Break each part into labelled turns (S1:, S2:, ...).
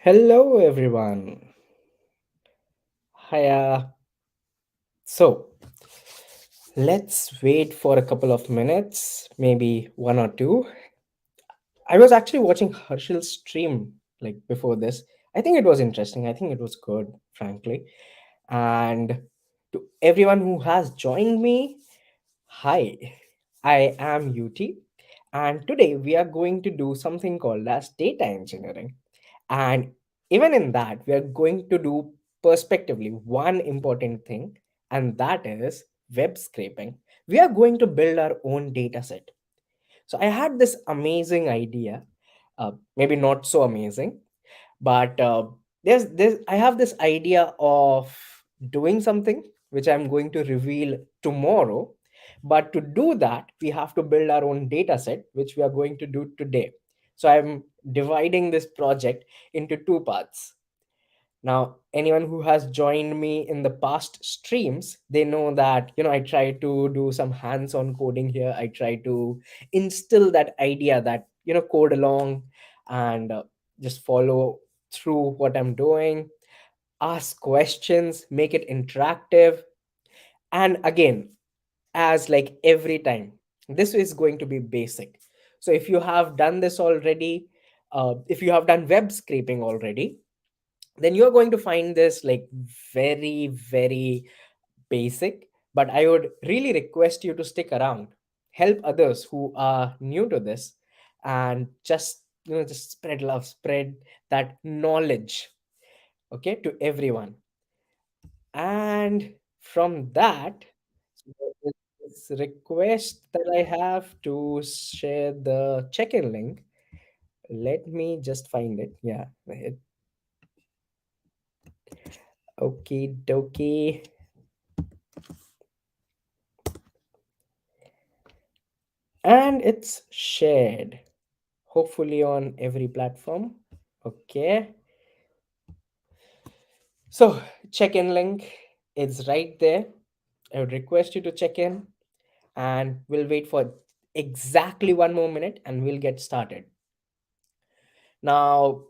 S1: Hello, everyone. Hiya. So, let's wait for a couple of minutes, maybe one or two. I was actually watching Harshil's stream like before this. I think it was interesting. I think it was good, frankly. And to everyone who has joined me, hi, I am UT, and today we are going to do something called as data engineering. And even in that, we are going to do perspectively one important thing, and that is web scraping. We are going to build our own data set. So I had this amazing idea, maybe not so amazing, but there's I have this idea of doing something which I'm going to reveal tomorrow. But to do that, we have to build our own data set, which we are going to do today. So I'm dividing this project into two parts. Now, anyone who has joined me in the past streams, they know that, I try to do some hands-on coding here. I try to instill that idea that, code along and just follow through what I'm doing, ask questions, make it interactive. And again, as like every time, this is going to be basic. So if you have done this already, if you have done web scraping already, then you're going to find this like very, very basic. But I would really request you to stick around, help others who are new to this, and just spread love, spread that knowledge, okay, to everyone. And from that, so this request that I have to share the check-in link. Let me just find it. Yeah, okay, dokie. And it's shared, hopefully on every platform. Okay, so check-in link is right there. I would request you to check in, and we'll wait for exactly 1 more minute and we'll get started. Now,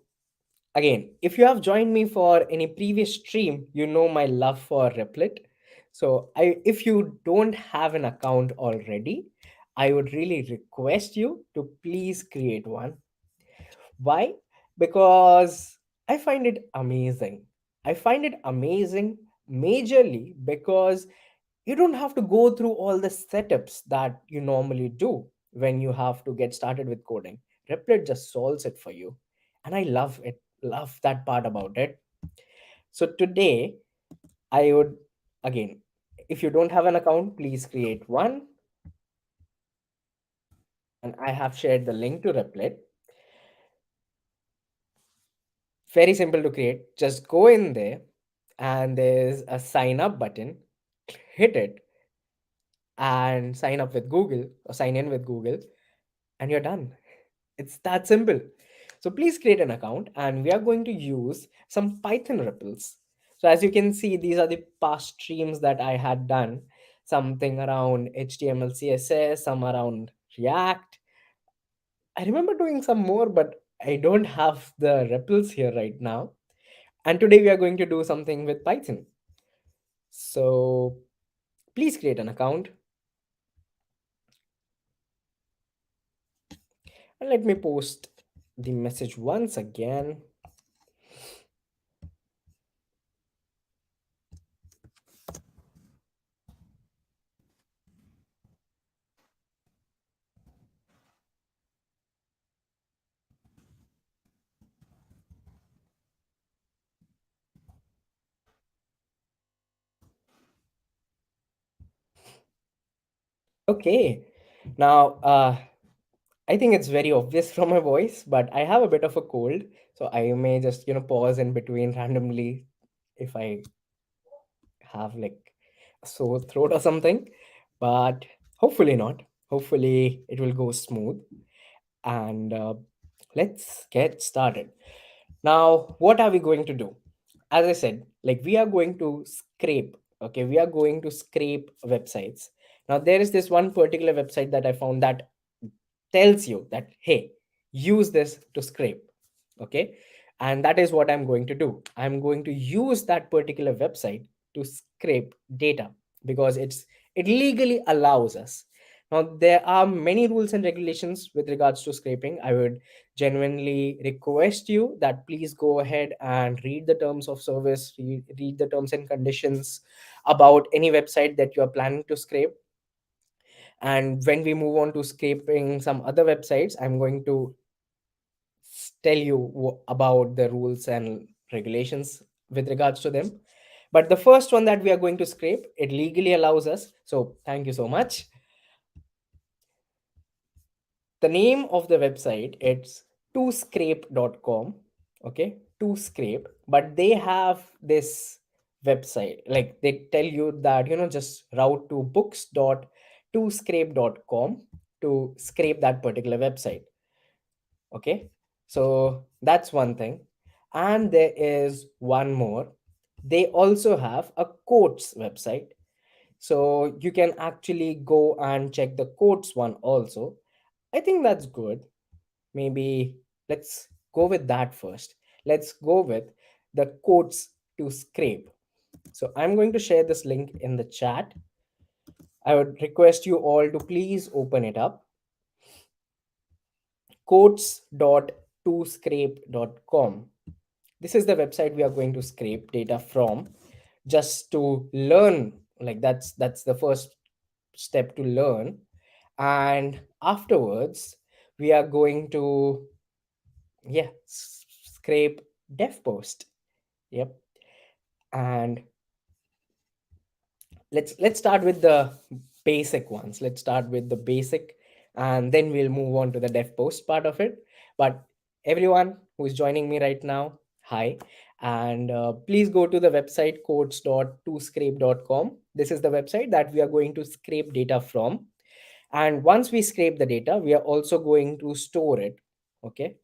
S1: again, if you have joined me for any previous stream, you know my love for Replit. So if you don't have an account already, I would really request you to please create one. Why? Because I find it amazing. I find it amazing majorly because you don't have to go through all the setups that you normally do when you have to get started with coding. Replit just solves it for you. And I love it, love that part about it. So today, I would, again, if you don't have an account, please create one. And I have shared the link to Replit. Very simple to create. Just go in there and there's a sign up button. Hit it and sign up with Google or sign in with Google, and you're done. It's that simple. So please create an account, and we are going to use some Python ripples. So as you can see, these are the past streams that I had done. Something around HTML, CSS, some around React. I remember doing some more, but I don't have the ripples here right now. And today we are going to do something with Python. So please create an account and let me post the message once again. Okay. Now, I think it's very obvious from my voice, but I have a bit of a cold, so I may just, pause in between randomly if I have like a sore throat or something. But hopefully not. Hopefully it will go smooth. And let's get started. Now, what are we going to do? As I said, like we are going to scrape. Okay, we are going to scrape websites. Now, there is this one particular website that I found that tells you that, hey, use this to scrape. Okay, And that is what I'm going to do. I'm going to use that particular website to scrape data because it legally allows us. Now there are many rules and regulations with regards to scraping. I would genuinely request you that please go ahead and read the terms of service, read the terms and conditions about any website that you are planning to scrape. And when we move on to scraping some other websites, I'm going to tell you about the rules and regulations with regards to them. But the first one that we are going to scrape, it legally allows us. So thank you so much. The name of the website, it's toscrape.com. Okay, to scrape, but they have this website, like they tell you that, just route to books.toscrape.com to scrape that particular website. Okay, so that's one thing. And there is one more. They also have a quotes website, so you can actually go and check the quotes one also. I think that's good. Maybe let's go with that first. Let's go with the quotes to scrape. So I'm going to share this link in the chat. I would request you all to please open it up. quotes.toscrape.com. This is the website we are going to scrape data from, just to learn. Like that's the first step, to learn. And afterwards we are going to, yeah, scrape dev post. Yep. And let's start with the basic ones. Let's start with the basic, and then we'll move on to the dev post part of it. But everyone who is joining me right now, hi. And please go to the website codes.toscrape.com. This is the website that we are going to scrape data from. And once we scrape the data, we are also going to store it. Okay,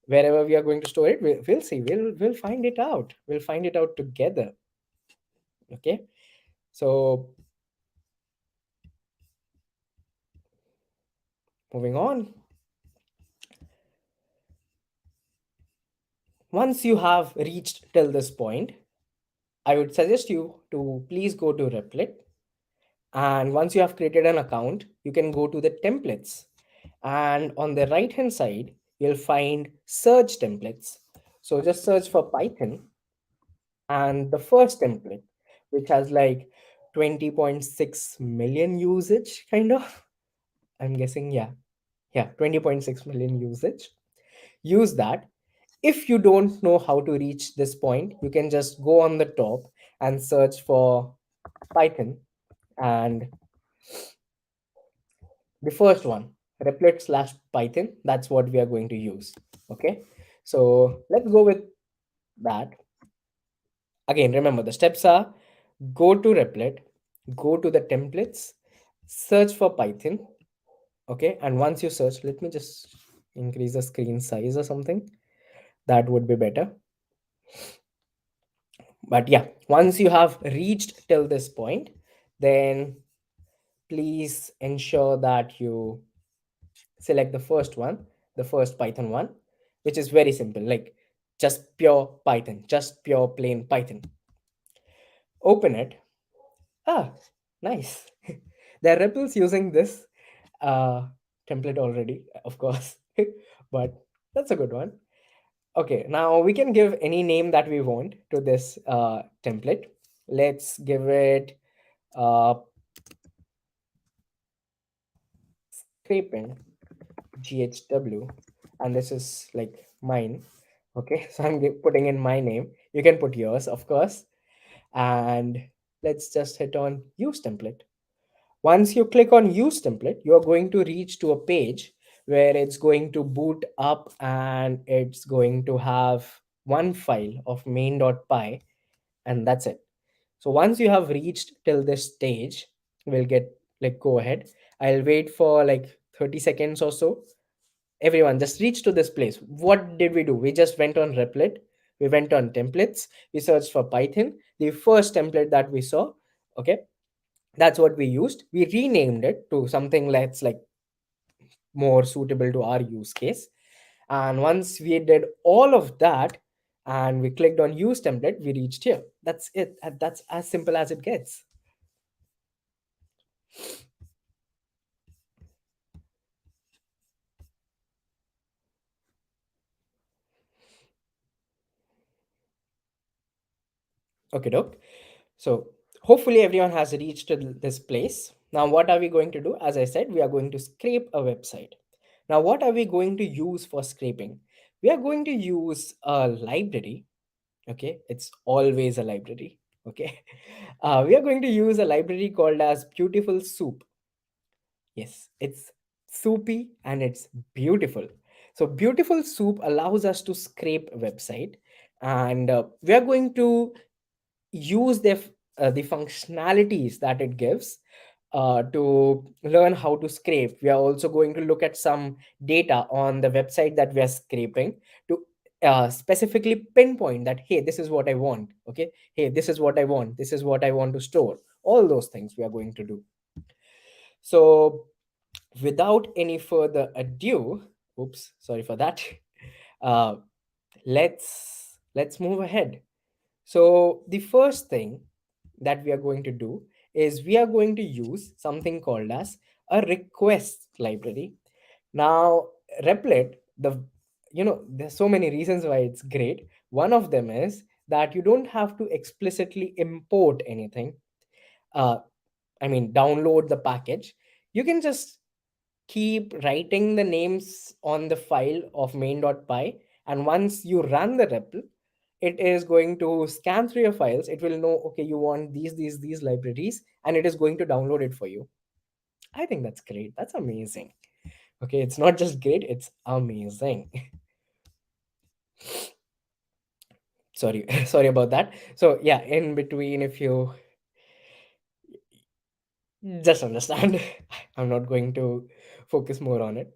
S1: wherever we are going to store it, we'll see, we'll find it out, we'll find it out together. Okay, so moving on. Once you have reached till this point, I would suggest you to please go to Replit. And once you have created an account, you can go to the templates, and on the right hand side you'll find search templates. So just search for Python, and the first template, which has like 20.6 million usage, kind of, I'm guessing. Yeah, 20.6 million usage. Use that. If you don't know how to reach this point, you can just go on the top and search for Python, and the first one, replit slash Python, that's what we are going to use. Okay, so let's go with that. Again, remember the steps are: go to Replit, go to the templates, search for Python. Okay, and once you search, let me just increase the screen size or something, that would be better. But yeah, once you have reached till this point, then please ensure that you select the first one, the first Python one, which is very simple, like just pure Python, just pure plain Python. Open it. Ah, nice. There are ripples using this template already, of course, but that's a good one. Okay, now we can give any name that we want to this template. Let's give it uh, scraping GHW, and this is like mine. Okay, so I'm putting in my name. You can put yours, of course. And let's just hit on use template. Once you click on use template, you're going to reach to a page where it's going to boot up, and it's going to have one file of main.py, and that's it. So once you have reached till this stage, we'll get, like, go ahead. I'll wait for like 30 seconds or so. Everyone just reach to this place. What did we do? We just went on Replit, we went on templates, we searched for Python, the first template that we saw. Okay, that's what we used. We renamed it to something that's like more suitable to our use case. And once we did all of that, and we clicked on use template, we reached here. That's it. And that's as simple as it gets. Okay, doc. So hopefully everyone has reached to this place. Now, what are we going to do? As I said, we are going to scrape a website. Now, what are we going to use for scraping? We are going to use a library. Okay, it's always a library. Okay, we are going to use a library called as Beautiful Soup. Yes, it's soupy and it's beautiful. So, Beautiful Soup allows us to scrape a website, and we are going to use the functionalities that it gives to learn how to scrape. We are also going to look at some data on the website that we are scraping to specifically pinpoint that, hey, this is what I want. Okay, hey, this is what I want. This is what I want to store. All those things we are going to do. So, without any further ado, oops, sorry for that. Uh, let's move ahead. So the first thing that we are going to do is we are going to use something called as a request library. Now, Replit, there's so many reasons why it's great. One of them is that you don't have to explicitly import anything. Uh, I mean, download the package. You can just keep writing the names on the file of main.py, and once you run the REPL, it is going to scan through your files. It will know, okay, you want these libraries, and it is going to download it for you. I think that's great. That's amazing. Okay, it's not just great, it's amazing. Sorry, sorry about that. So yeah, in between, if you just understand, I'm not going to focus more on it.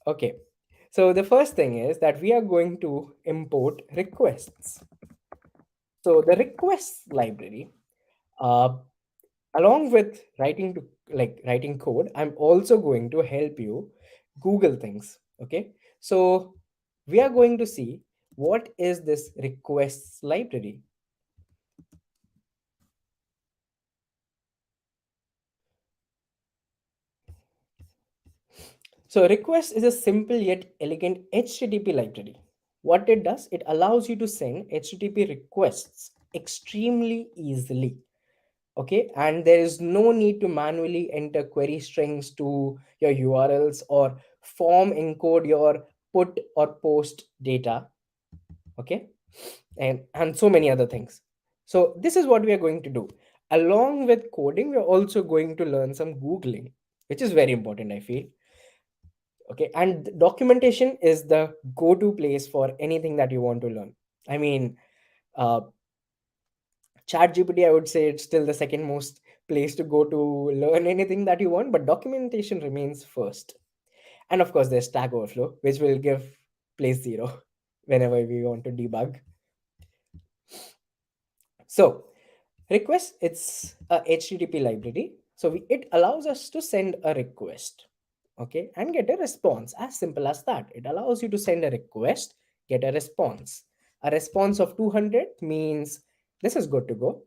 S1: Okay, so the first thing is that we are going to import requests. So the requests library, uh, along with writing code, I'm also going to help you Google things. Okay, so we are going to see what is this requests library. So request is a simple yet elegant HTTP library. What it does, it allows you to send HTTP requests extremely easily. Okay, and there is no need to manually enter query strings to your URLs or form encode your put or post data. Okay, and so many other things. So this is what we are going to do. Along with coding, we're also going to learn some Googling, which is very important, I feel. Okay, and documentation is the go-to place for anything that you want to learn. I mean, uh, chat gpt, I would say it's still the second most place to go to learn anything that you want, but documentation remains first. And of course there's Stack Overflow, which will give place zero whenever we want to debug. So request, it's a HTTP library. So it allows us to send a request, okay, and get a response. As simple as that. It allows you to send a request, get a response. A response of 200 means this is good to go.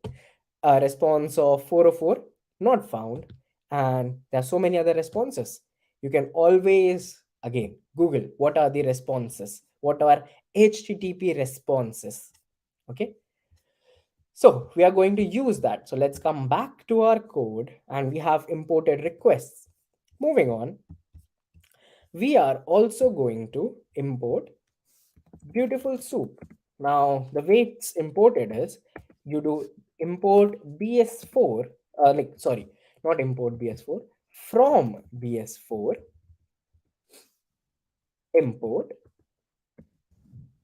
S1: A response of 404 not found, and there are so many other responses. You can always again Google what are the responses, what are HTTP responses. Okay, so we are going to use that. So let's come back to our code, and we have imported requests. Moving on, we are also going to import Beautiful Soup. Now, the way it's imported is you do import BS4, sorry, not import BS4, from BS4, import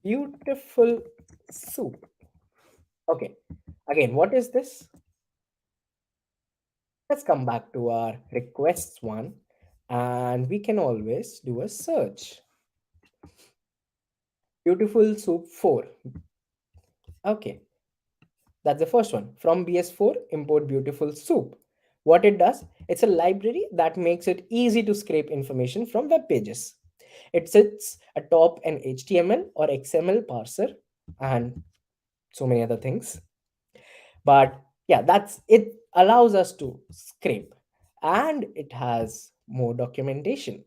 S1: Beautiful Soup. Okay, again, what is this? Let's come back to our requests one, and we can always do a search. Beautiful Soup 4. Okay, that's the first one. From BS4, import Beautiful Soup. What it does, it's a library that makes it easy to scrape information from web pages. It sits atop an HTML or XML parser. and so many other things. But yeah, that's it, allows us to scrape, and it has more documentation.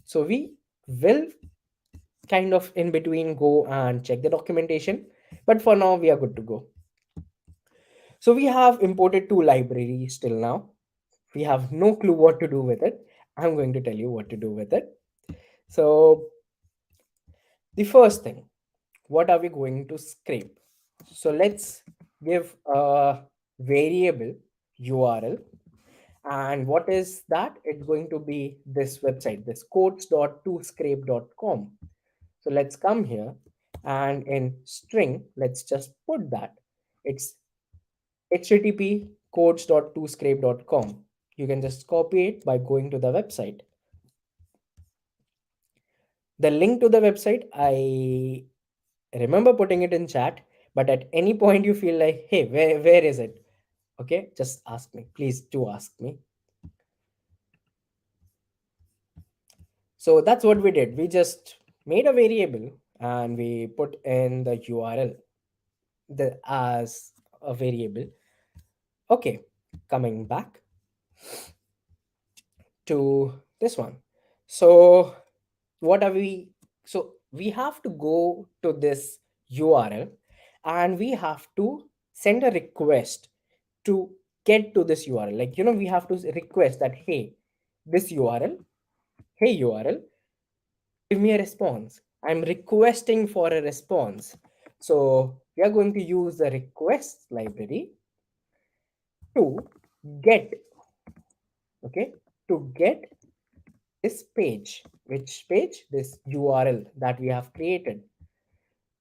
S1: So we will kind of in between go and check the documentation, but for now we are good to go. So we have imported two libraries till now. We have no clue what to do with it. I'm going to tell you what to do with it. So the first thing, what are we going to scrape? So let's give a variable URL. And what is that? It's going to be this website, this quotes.toscrape.com. So let's come here, and in string, let's just put that. It's http quotes.toscrape.com. You can just copy it by going to the website. The link to the website, I remember putting it in chat, but at any point you feel like, hey, where is it? Okay, just ask me. Please do ask me. So that's what we did. We just made a variable and we put in the URL as a variable. Okay, coming back to this one. So what are we? So we have to go to this URL and we have to send a request to get to this URL. Like, we have to request that, hey, this URL, hey URL, give me a response. I'm requesting for a response. So we are going to use the request library to get, okay, to get this page. Which page? This URL that we have created.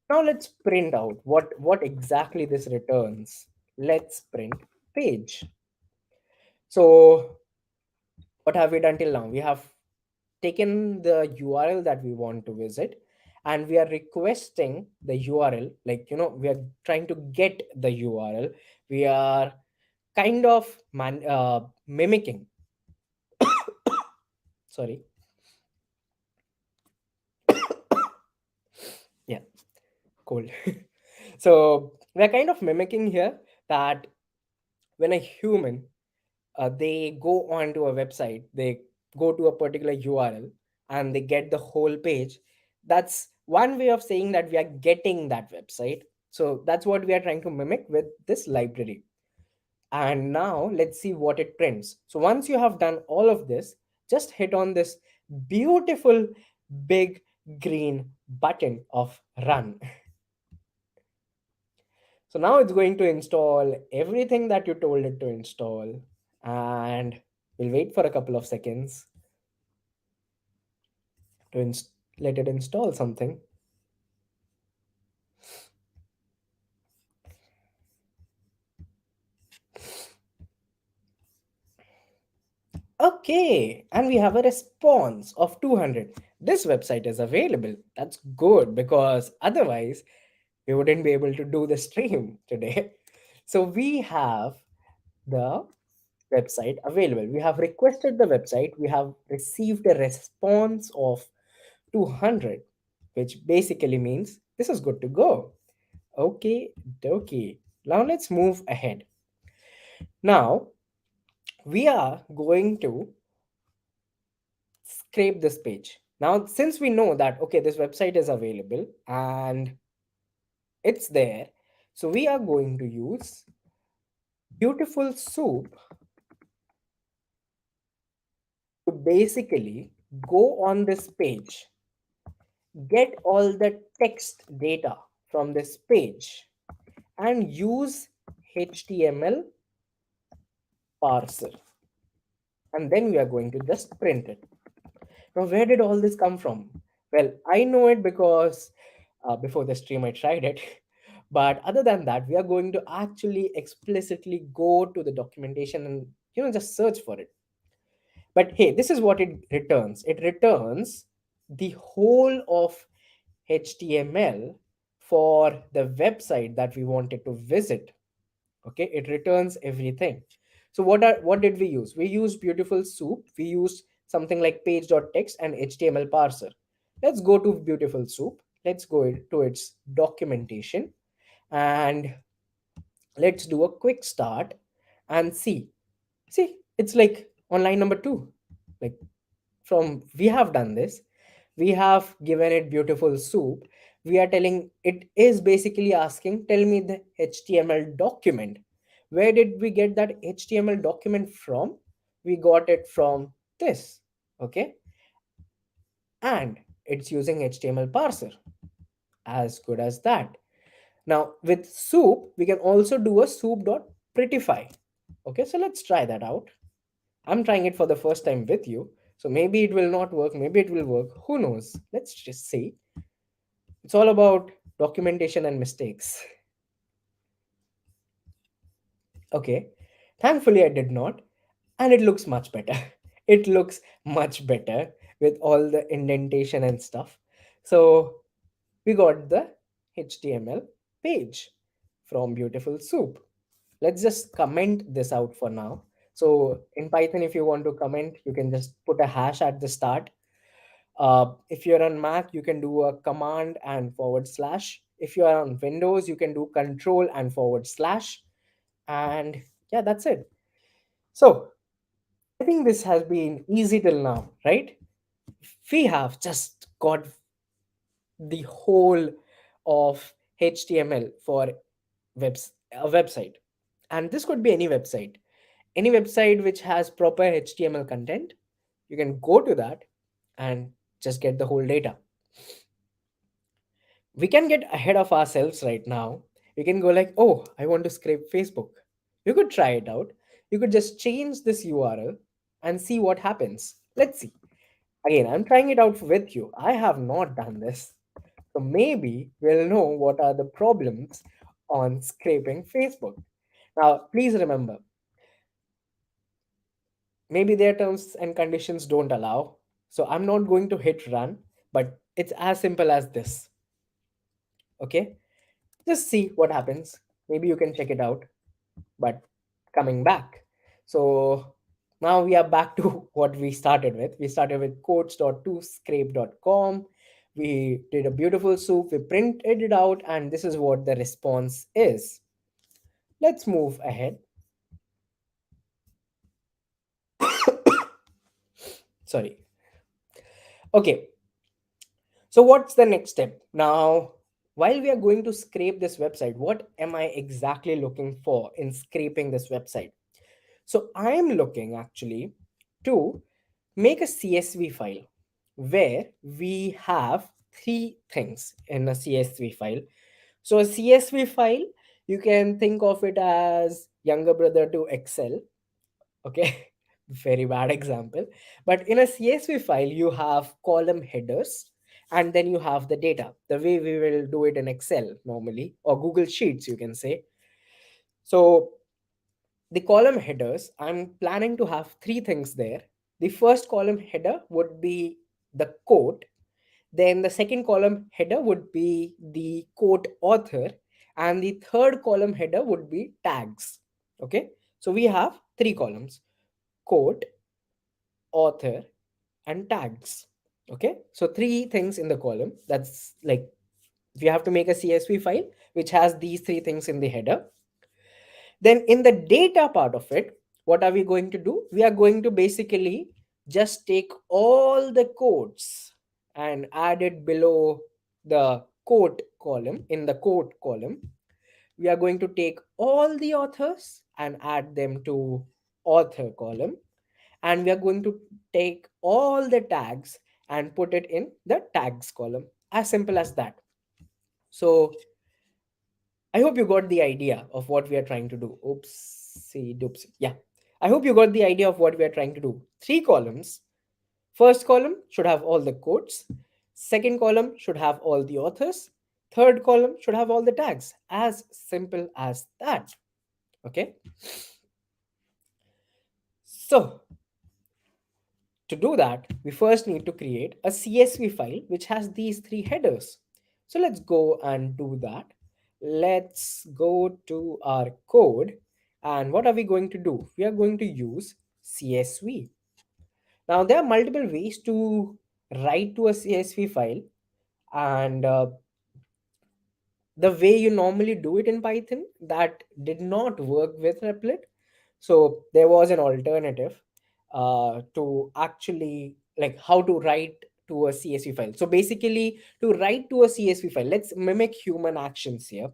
S1: Now let's print out what exactly this returns. Let's print page. So what have we done till now? We have taken the URL that we want to visit, and we are requesting the URL. Like, we are trying to get the URL. We are kind of mimicking. Sorry. Yeah, cold. So we're kind of mimicking here that when a human they go onto a website, they go to a particular URL and they get the whole page. That's one way of saying that we are getting that website. So that's what we are trying to mimic with this library. And now let's see what it prints. So once you have done all of this, just hit on this beautiful big green button of run. So now it's going to install everything that you told it to install, and we'll wait for a couple of seconds to let it install something. Okay, and we have a response of 200. This website is available. That's good, because otherwise we wouldn't be able to do the stream today. So we have the website available. We have requested the website. We have received a response of 200, which basically means this is good to go. Okay, dokie. Now let's move ahead. Now we are going to scrape this page. Now, since we know that, okay, this website is available and it's there, so we are going to use Beautiful Soup to basically go on this page, get all the text data from this page, and use HTML parser. And then we are going to just print it. Now, where did all this come from? Well, I know it because before the stream I tried it. But other than that, we are going to actually explicitly go to the documentation and just search for it. But hey, this is what it returns. It returns the whole of HTML for the website that we wanted to visit. Okay, it returns everything. So what did we use? We used Beautiful Soup. We used something like page.txt and HTML parser. Let's go to Beautiful Soup. let's go to its documentation, and let's do a quick start and see it's like on line number 2. Like, from we have done this, we have given it beautiful soup. We are telling it is basically asking, tell me the HTML document. Where did we get that HTML document from? We got it from this. Okay, and it's using HTML parser. As good as that. Now with soup we can also do a soup.prettify. Okay, so let's try that out. I'm trying it for the first time with you, so maybe it will not work, maybe it will work, who knows. Let's just see. It's all about documentation and mistakes. Okay, thankfully I did not, and it looks much better. It looks much better with all the indentation and stuff. So we got the HTML page from Beautiful Soup. Let's just comment this out for now. So in Python, if you want to comment, you can just put a hash at the start. If you're on Mac, you can do a command and forward slash. If you are on Windows, you can do control and forward slash. And yeah, that's it. So I think this has been easy till now, right? We have just got the whole of HTML for a website. And this could be any website which has proper HTML content. You can go to that and just get the whole data. We can get ahead of ourselves right now. We can go like, oh, I want to scrape Facebook. You could try it out. You could just change this URL and see what happens. Let's see. Again, I'm trying it out with you. I have not done this. So maybe we'll know what are the problems on scraping Facebook. Now, please remember, maybe their terms and conditions don't allow. So I'm not going to hit run, but it's as simple as this. Okay, just see what happens. Maybe you can check it out. But coming back, so now we are back to what we started with. We started with codes.toscrape.com. We did a beautiful soup, we printed it out, and this is what the response is. Let's move ahead. Sorry. Okay, so what's the next step now? While we are going to scrape this website, what am I exactly looking for in scraping this website? So I am looking actually to make a CSV file where we have three things in a CSV file. So a CSV file, you can think of it as younger brother to Excel. Okay, very bad example. But in a CSV file, you have column headers and then you have the data, the way we will do it in Excel normally, or Google Sheets, you can say. So the column headers, I'm planning to have three things there. The first column header would be the quote. Then the second column header would be the quote author. And the third column header would be tags. Okay. So we have three columns: quote, author, and tags. Okay. So three things in the column. That's like we have to make a CSV file which has these three things in the header. Then in the data part of it, what are we going to do? We are going to basically just take all the codes and add it below the quote column. In the quote column, we are going to take all the authors and add them to author column. And we are going to take all the tags and put it in the tags column. As simple as that. So I hope you got the idea of what we are trying to do. Oopsie doopsie. Yeah. I hope you got the idea of what we are trying to do. Three columns. First column should have all the quotes. Second column should have all the authors. Third column should have all the tags. As simple as that. Okay. So to do that, we first need to create a CSV file which has these three headers. So let's go and do that. Let's go to our code. And what are we going to do? We are going to use CSV. Now, there are multiple ways to write to a CSV file. And the way you normally do it in Python, that did not work with Replit. So there was an alternative to actually, like, how to write to a CSV file. So basically, to write to a CSV file, let's mimic human actions here.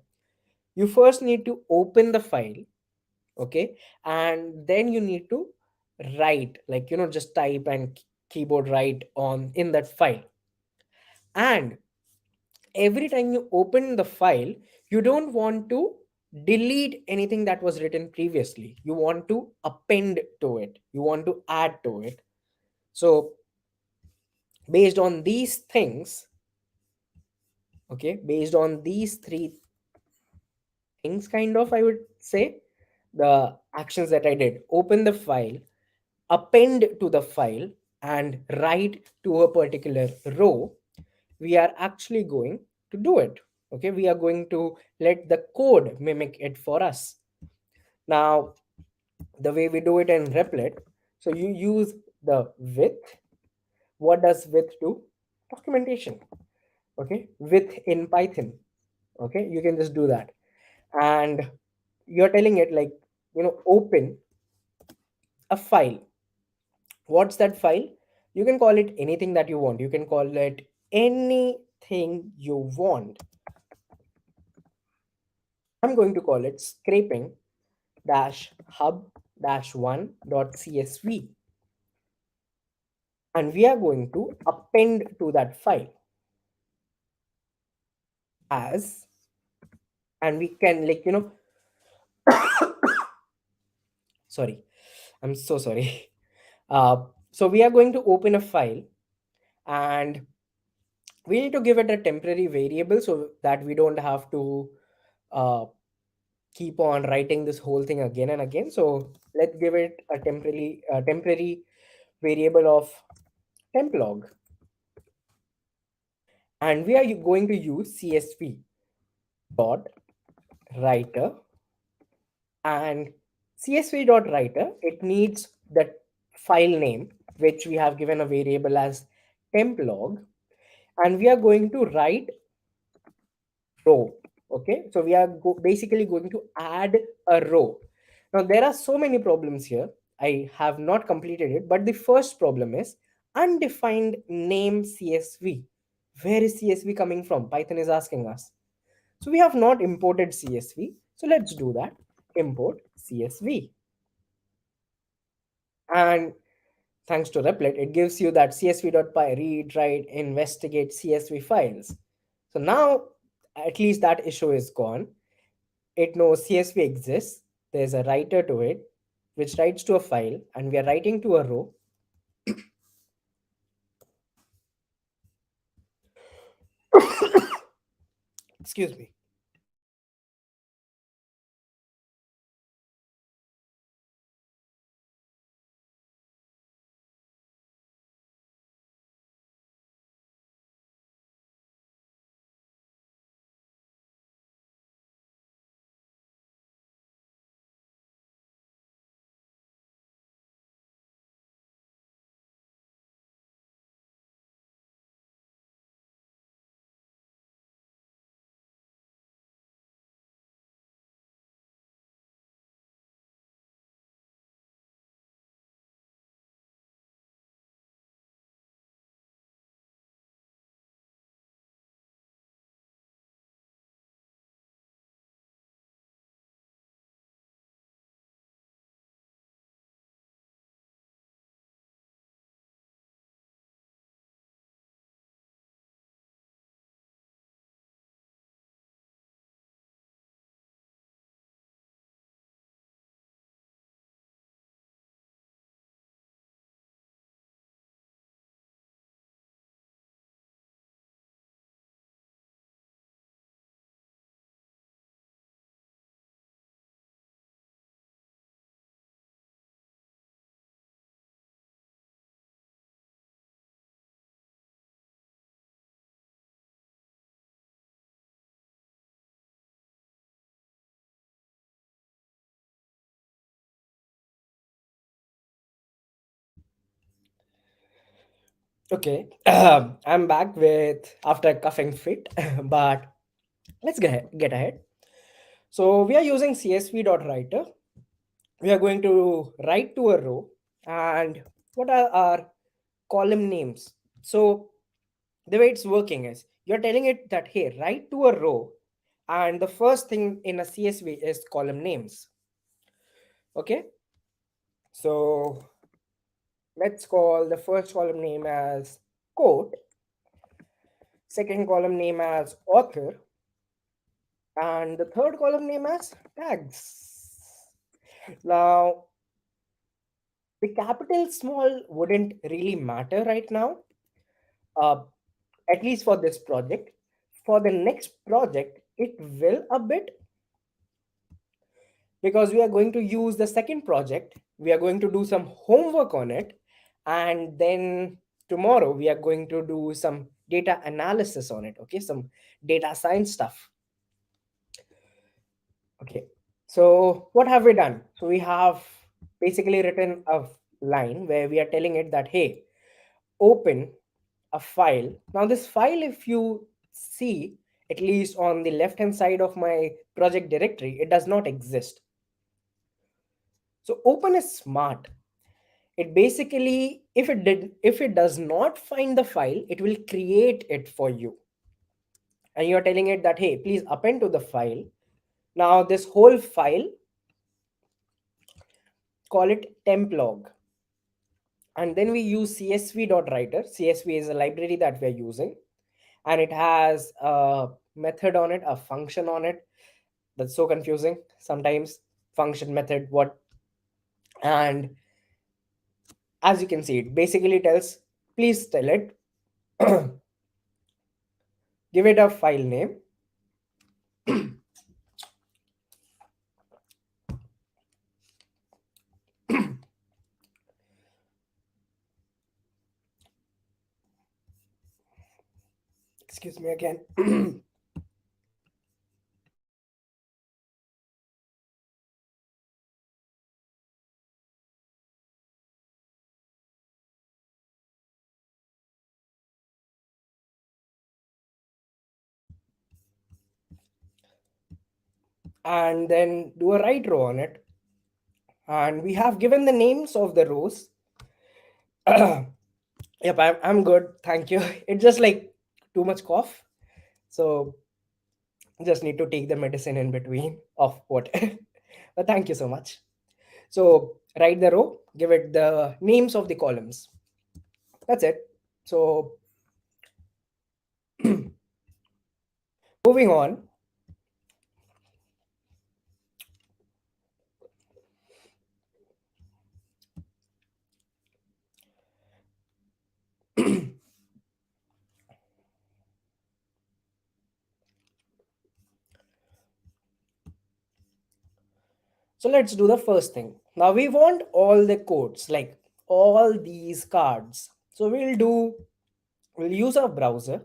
S1: You first need to open the file, okay, and then you need to write, like, just type and keyboard write on in that file. And every time you open the file, you don't want to delete anything that was written previously. You want to append to it, you want to add to it. So based on these things, okay, based on these three things, kind of, I would say, the actions that I did: open the file, append to the file, and write to a particular row, we are actually going to do it. Okay, we are going to let the code mimic it for us. Now, the way we do it in Replit, so you use the with. What does with do? Documentation. Okay, with in Python. Okay, you can just do that. And you're telling it, like, open a file. What's that file? You can call it anything that you want. You can call it anything you want. I'm going to call it scraping dash hub dash one dot csv, and we are going to append to that file as, and we can, like, sorry, I'm so sorry. So we are going to open a file, and we need to give it a temporary variable so that we don't have to uh, keep on writing this whole thing again and again. So let's give it a temporary variable of temp log, and we are going to use CSV dot writer. And CSV dot writer, it needs the file name, which we have given a variable as temp log, and we are going to write row. Okay, so we are basically going to add a row. Now there are so many problems here. I have not completed it, but the first problem is undefined name CSV. Where is CSV coming from? Python is asking us. So we have not imported CSV, so let's do that. Import CSV. And thanks to Replit, it gives you that csv.py read, write, investigate CSV files. So now at least that issue is gone. It knows CSV exists. There's a writer to it, which writes to a file, and we are writing to a row. Excuse me. Okay, I'm back with after a coughing fit, but let's get ahead. So we are using CSV.writer. We are going to write to a row, and what are our column names? So the way it's working is you're telling it that hey, write to a row, and the first thing in a CSV is column names. Okay, so let's call the first column name as quote, second column name as author, and the third column name as tags. Now, the capital small wouldn't really matter right now, uh, at least for this project. For the next project, it will a bit because we are going to use the second project. We are going to do some homework on it, and then tomorrow we are going to do some data analysis on it. Okay, some data science stuff. Okay, so what have we done? So we have basically written a line where we are telling it that, hey, open a file. Now, this file, if you see, at least on the left hand side of my project directory, it does not exist. So open is smart. It basically, if it does not find the file, it will create it for you. And you're telling it that, hey, please append to the file. Now, this whole file, call it temp log, and then we use csv.writer. CSV is a library that we're using, and it has a method on it, a function on it. That's so confusing sometimes. Function, method, what? And as you can see, it basically tells, please tell it, give it a file name. Excuse me again. And then do a write row on it. And we have given the names of the rows. Yep, I'm good. Thank you. It's just like too much cough. So just need to take the medicine in between of what. But thank you so much. So write the row, give it the names of the columns. That's it. So moving on. So let's do the first thing. Now we want all the codes, like all these cards. So we'll use our browser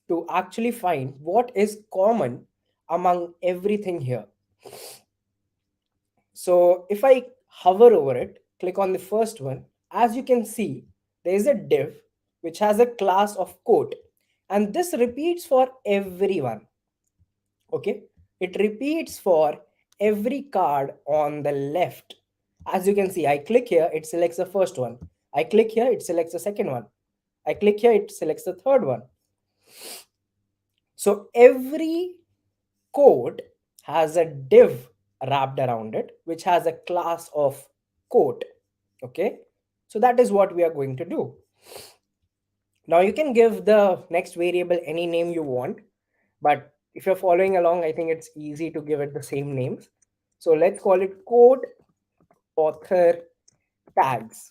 S1: to actually find what is common among everything here. So if I hover over it, click on the first one, as you can see, there is a div which has a class of code, and this repeats for everyone. Okay, it repeats for every card on the left. As you can see, I click here, it selects the first one. I click here, it selects the second one. I click here, it selects the third one. So every code has a div wrapped around it, which has a class of code. Okay, so that is what we are going to do. Now you can give the next variable any name you want, but if you're following along, I think it's easy to give it the same names. So let's call it code author tags.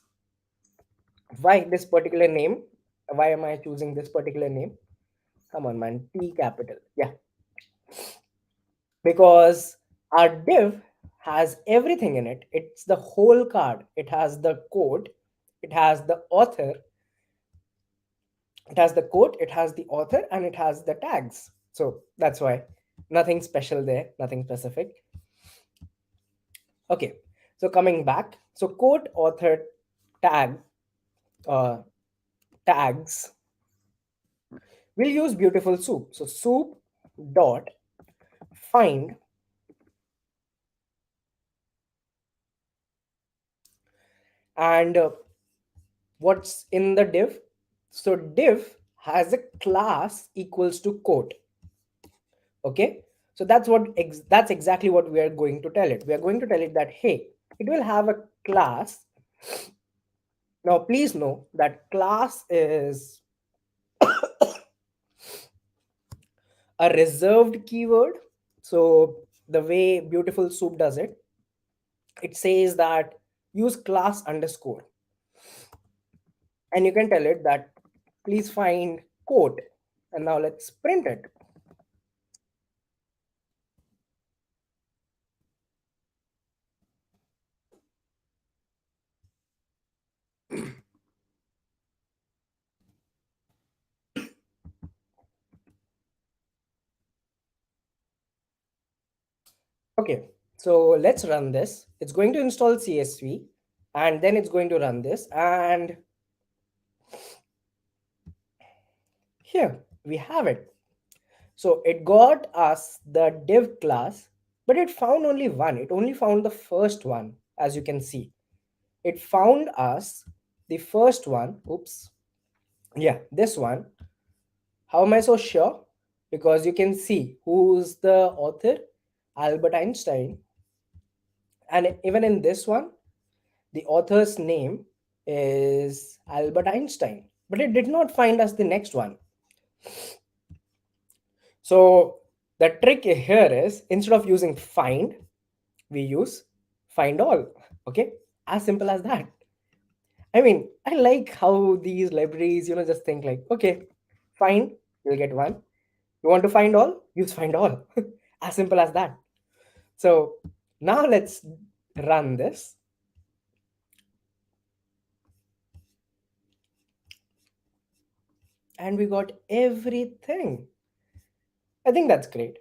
S1: Why this particular name? Why am I choosing this particular name? Come on, man, T capital. Yeah, because our div has everything in it. It's the whole card. It has the code, it has the author, it has the code, it has the author, and it has the tags. So that's why nothing special there, nothing specific. Okay, so coming back, so code author tag uh, tags, we'll use beautiful soup. So soup dot find, and what's in the div? So div has a class equals to quote. Okay, so that's exactly what we are going to tell it. We are going to tell it that, hey, it will have a class. Now please know that class is a reserved keyword. So the way beautiful soup does it, it says that use class underscore, and you can tell it that please find quote, and now let's print it. Okay, so let's run this. It's going to install CSV, and then it's going to run this, and here we have it. So it got us the div class, but it found only one. It only found the first one, as you can see. It found us the first one. Oops. Yeah, this one. How am I so sure? Because you can see who's the author, Albert Einstein. And even in this one, the author's name is Albert Einstein. But it did not find us the next one. So the trick here is, instead of using find, we use find all. Okay, as simple as that. I mean, I like how these libraries, just think like, okay, find, you'll get one. You want to find all, use find all. As simple as that. So now let's run this, and we got everything. I think that's great.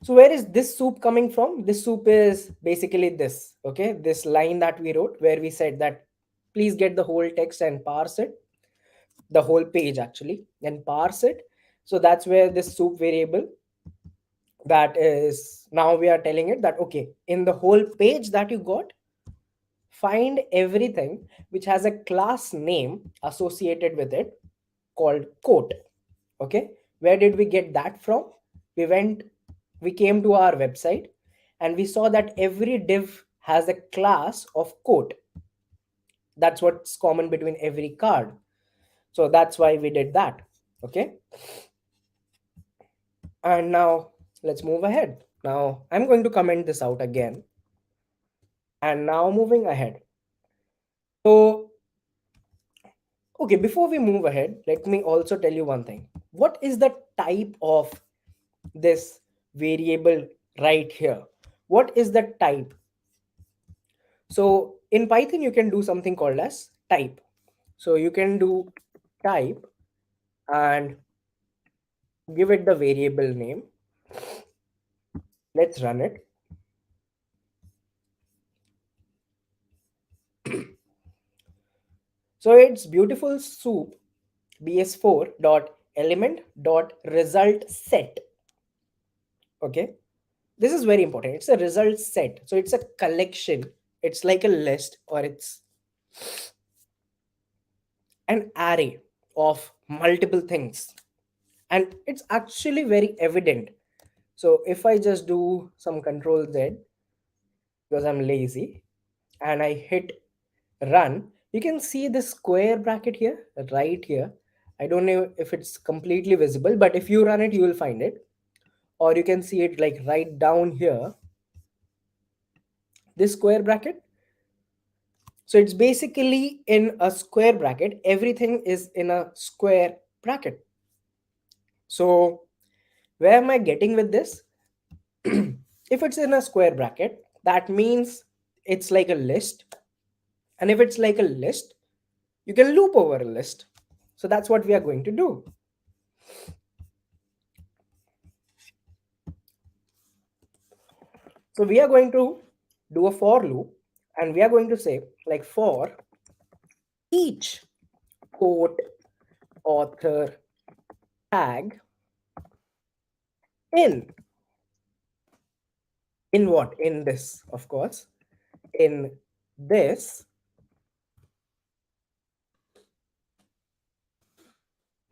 S1: So where is this soup coming from? This soup is basically this, okay? This line that we wrote where we said that please get the whole text and parse it, the whole page actually, and parse it. So that's where this soup variable, that is, now we are telling it that, okay, in the whole page that you got, find everything which has a class name associated with it called quote. Okay, where did we get that from? We came to our website, and we saw that every div has a class of quote. That's what's common between every card. So that's why we did that. Okay, and now let's move ahead. Now I'm going to comment this out again, and now moving ahead. So okay, before we move ahead, let me also tell you one thing. What is the type of this variable right here? What is the type? So in Python, you can do something called as type. So you can do type and give it the variable name. Let's run it. So it's beautiful soup bs4 dot element dot result set. Okay, this is very important. It's a result set, so it's a collection. It's like a list, or it's an array of multiple things, and it's actually very evident. So if I just do some control Z, because I'm lazy, and I hit run, you can see the square bracket here, right here. I don't know if it's completely visible, but if you run it, you will find it. Or you can see it like right down here, this square bracket. So it's basically in a square bracket. Everything is in a square bracket. So where am I getting with this? If it's in a square bracket, that means it's like a list. And if it's like a list, you can loop over a list. So that's what we are going to do. So we are going to do a for loop, and we are going to say like for each quote author tag in what? In this, of course. In this,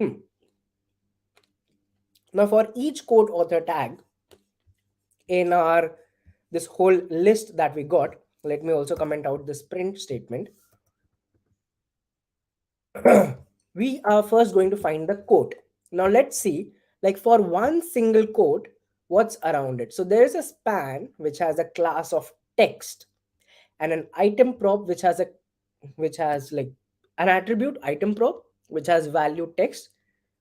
S1: hmm. Now for each quote author tag in our this whole list that we got, let me also comment out this print statement. We are first going to find the quote. Now let's see, like for one single quote, what's around it. So there is a span which has a class of text, and an item prop which has like an attribute item prop which has value text,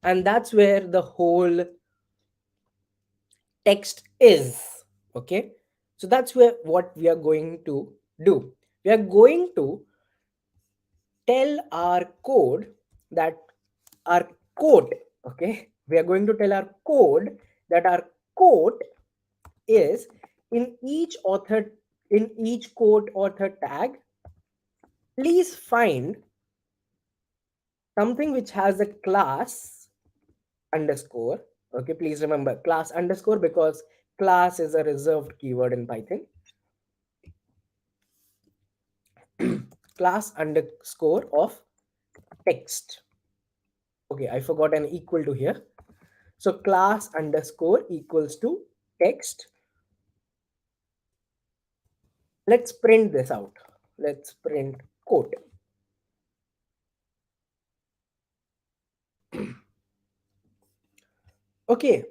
S1: and that's where the whole text is. Okay, so that's where what we are going to do. We are going to tell our code that our code, okay, we are going to tell our code that our code is in each author, in each code author tag, please find something which has a class underscore. Okay, please remember class underscore, because class is a reserved keyword in Python. Class underscore of text. Okay, I forgot an equal to here. So class underscore equals to text. Let's print this out. Let's print quote. Okay,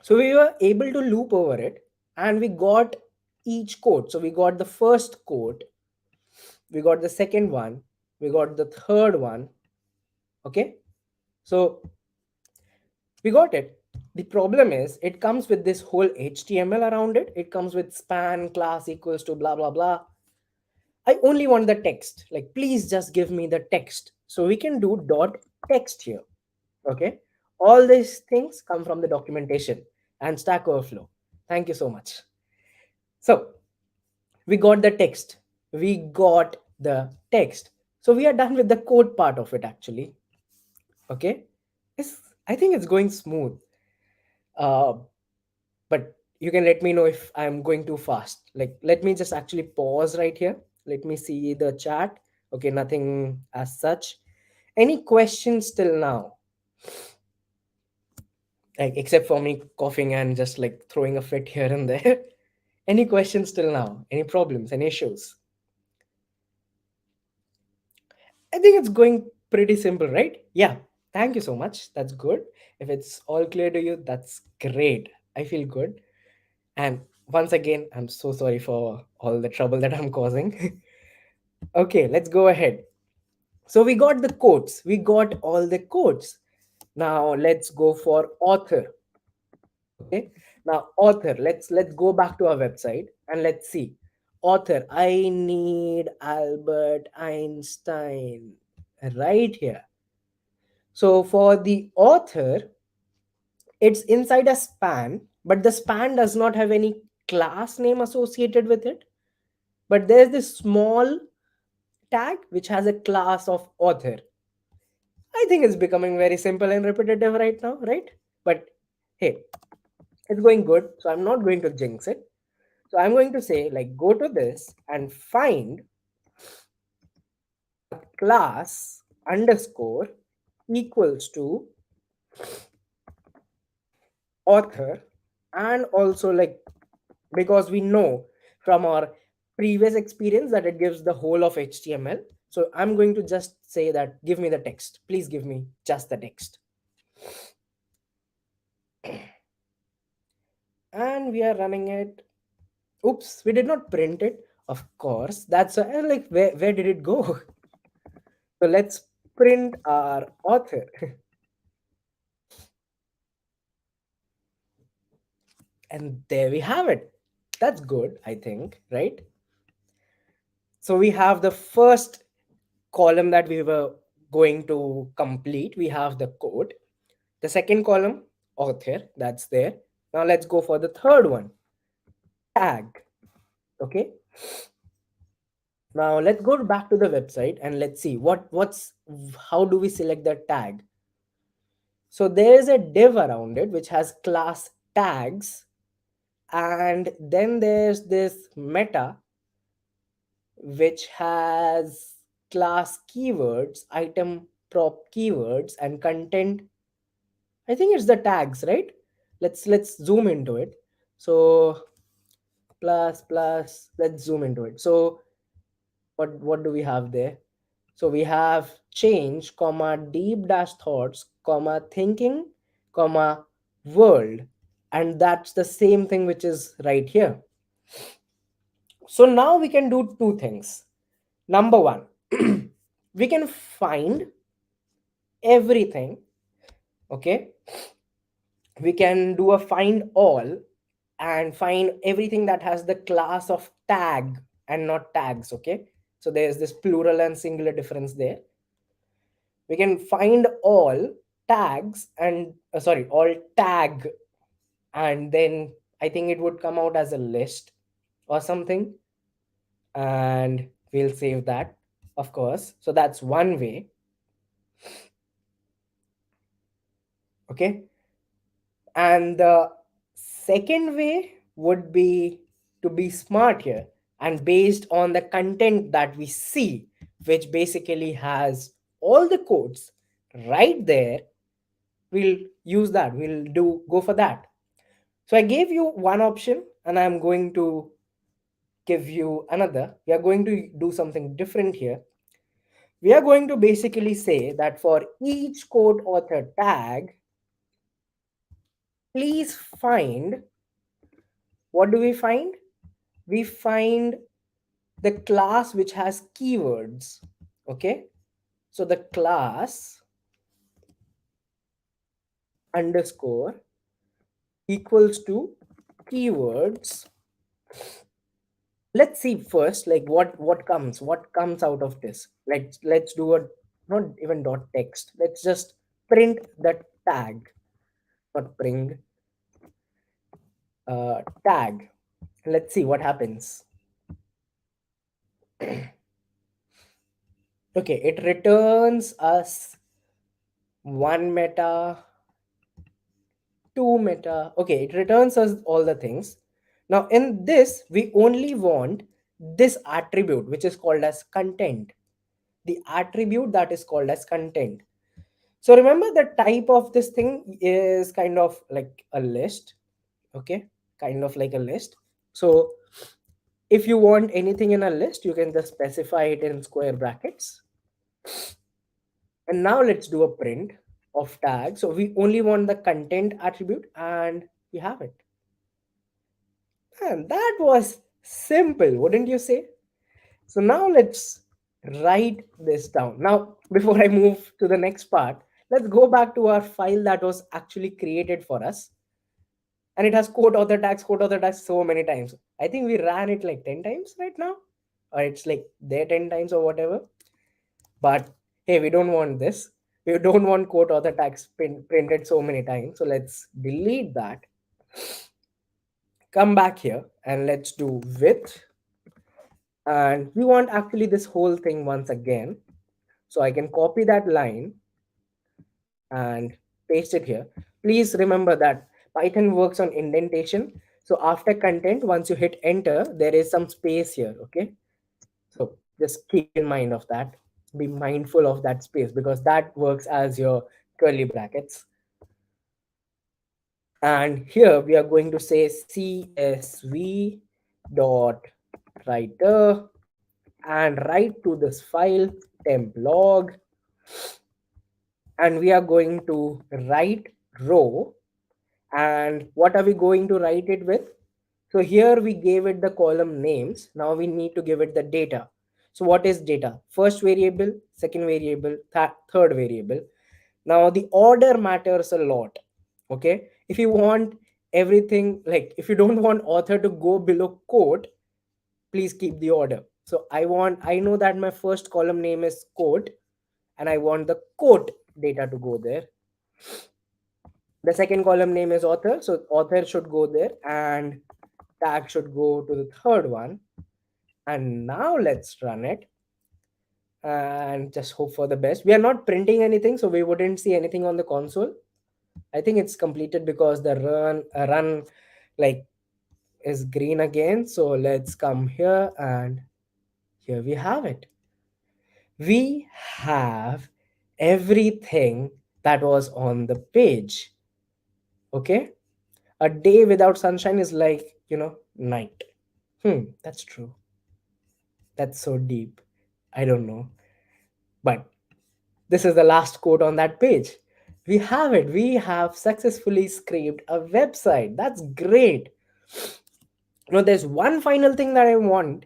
S1: so we were able to loop over it and we got each quote. So we got the first quote, we got the second one, we got the third one. Okay, so we got it. The problem is it comes with this whole HTML around it. It comes with span class equals to blah blah blah. I only want the text. Like, please just give me the text. So we can do dot text here. Okay, all these things come from the documentation and Stack Overflow. Thank you so much. So we got the text. We got the text. So we are done with the code part of it actually. Okay, I think it's going smooth. Uh, but you can let me know if I'm going too fast. Like, let me just actually pause right here. Let me see the chat. Okay, nothing as such. Any questions till now? Like, except for me coughing and just like throwing a fit here and there. Any questions till now? Any problems? Any issues? I think it's going pretty simple, right? Yeah. Thank you so much. That's good. If it's all clear to you, that's great. I feel good. And once again, I'm so sorry for all the trouble that I'm causing. Okay, let's go ahead. So we got the quotes. We got all the quotes. Now let's go for author. Okay. Now author. Let's go back to our website and let's see. Author. I need Albert Einstein right here. So for the author, it's inside a span, but the span does not have any class name associated with it. But there's this small tag which has a class of author. I think it's becoming very simple and repetitive right now, right? But hey, it's going good. So I'm not going to jinx it. So I'm going to say, like, go to this and find class underscore equals to author, and also like, because we know from our previous experience that it gives the whole of HTML. So I'm going to just say that give me the text. Please give me just the text. And we are running it. Oops, we did not print it. Of course, that's like where did it go? So let's print our author. And there we have it. That's good, I think, right? So we have the first column that we were going to complete. We have the code. The second column, author, that's there. Now let's go for the third one, tag. Okay. Now let's go back to the website and let's see what's how do we select the tag. So there is a div around it which has class tags, and then there's this meta which has class keywords, item prop keywords, and content. I think it's the tags, right? Let's zoom into it. So let's zoom into it. So what do we have there? So we have change, comma, deep dash thoughts, comma, thinking, comma, world. And that's the same thing which is right here. So now we can do two things. Number one, we can find everything. Okay. We can do a find all and find everything that has the class of tag and not tags. Okay. So there's this plural and singular difference there. We can find all tags and sorry, all tag, and then I think it would come out as a list or something, and we'll save that, of course. So that's one way. Okay. And the second way would be to be smart here, and based on the content that we see, which basically has all the codes right there, we'll use that. We'll do go for that. So I gave you one option and I'm going to give you another. We are going to do something different here. We are going to basically say that for each code author tag, please find, what do we find? We find the class which has keywords. Okay. So the class underscore equals to keywords. Let's see first like what comes out of this. Let's do a, not even dot text, let's just print the tag, not print, tag. Let's see what happens. Okay, it returns us one meta, two meta. Okay, it returns us all the things. Now in this we only want this attribute which is called as content, the attribute that is called as content. So remember the type of this thing is kind of like a list. Okay, kind of like a list. So if you want anything in a list, you can just specify it in square brackets. And now let's do a print of tag. So we only want the content attribute and we have it. And that was simple, wouldn't you say? So now let's write this down. Now, before I move to the next part, let's go back to our file that was actually created for us. And it has quote author tags so many times. I think we ran it like 10 times right now, or it's like there 10 times or whatever. But hey, we don't want this. We don't want quote author tags printed so many times. So let's delete that. Come back here and let's do with. And we want actually this whole thing once again. So I can copy that line and paste it here. Please remember that Python works on indentation. So after content, once you hit enter, there is some space here. Okay. So just keep in mind of that. Be mindful of that space because that works as your curly brackets. And here we are going to say CSV dot writer and write to this file temp log, and we are going to write row. And what are we going to write it with? So here we gave it the column names. Now we need to give it the data. So what is data? First variable, second variable, third variable. Now the order matters a lot. Okay, if you want everything, like if you don't want author to go below quote, please keep the order. So I know that my first column name is quote, and I want the quote data to go there. The second column name is author, so author should go there, and tag should go to the third one. And now let's run it and just hope for the best. We are not printing anything, so we wouldn't see anything on the console. I think it's completed because the run like is green again. So let's come here, and here we have it. We have everything that was on the page. Okay? A day without sunshine is like, night. That's true. That's so deep. I don't know. But this is the last quote on that page. We have it. We have successfully scraped a website. That's great. There's one final thing that I want.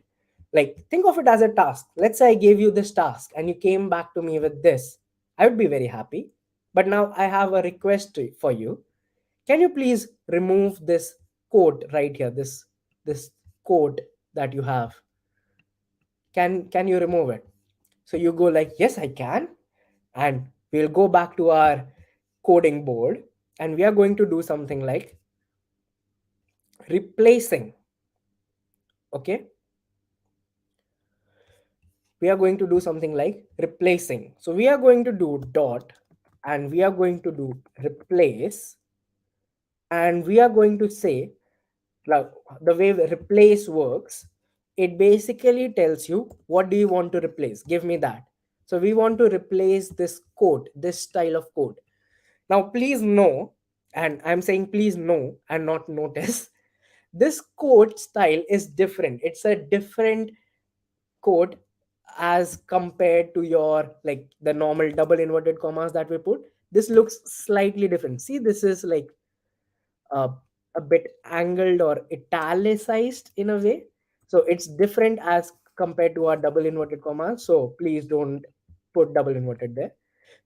S1: Like, think of it as a task. Let's say I gave you this task and you came back to me with this. I would be very happy. But now I have a request for you. Can you please remove this quote right here? This quote that you have. Can you remove it? So you go like, yes, I can. And we'll go back to our coding board, and we are going to do something like replacing. Okay, we are going to do something like replacing. So we are going to do dot, and we are going to do replace, and we are going to say, now the way replace works, it basically tells you what do you want to replace. Give me that. So we want to replace this code, this style of code. Now please know, and I'm saying please know and not notice, this code style is different. It's a different code as compared to your, like, the normal double inverted commas that we put. This looks slightly different. See, this is like uh, a bit angled or italicized in a way, so it's different as compared to our double inverted commas. So please don't put double inverted there.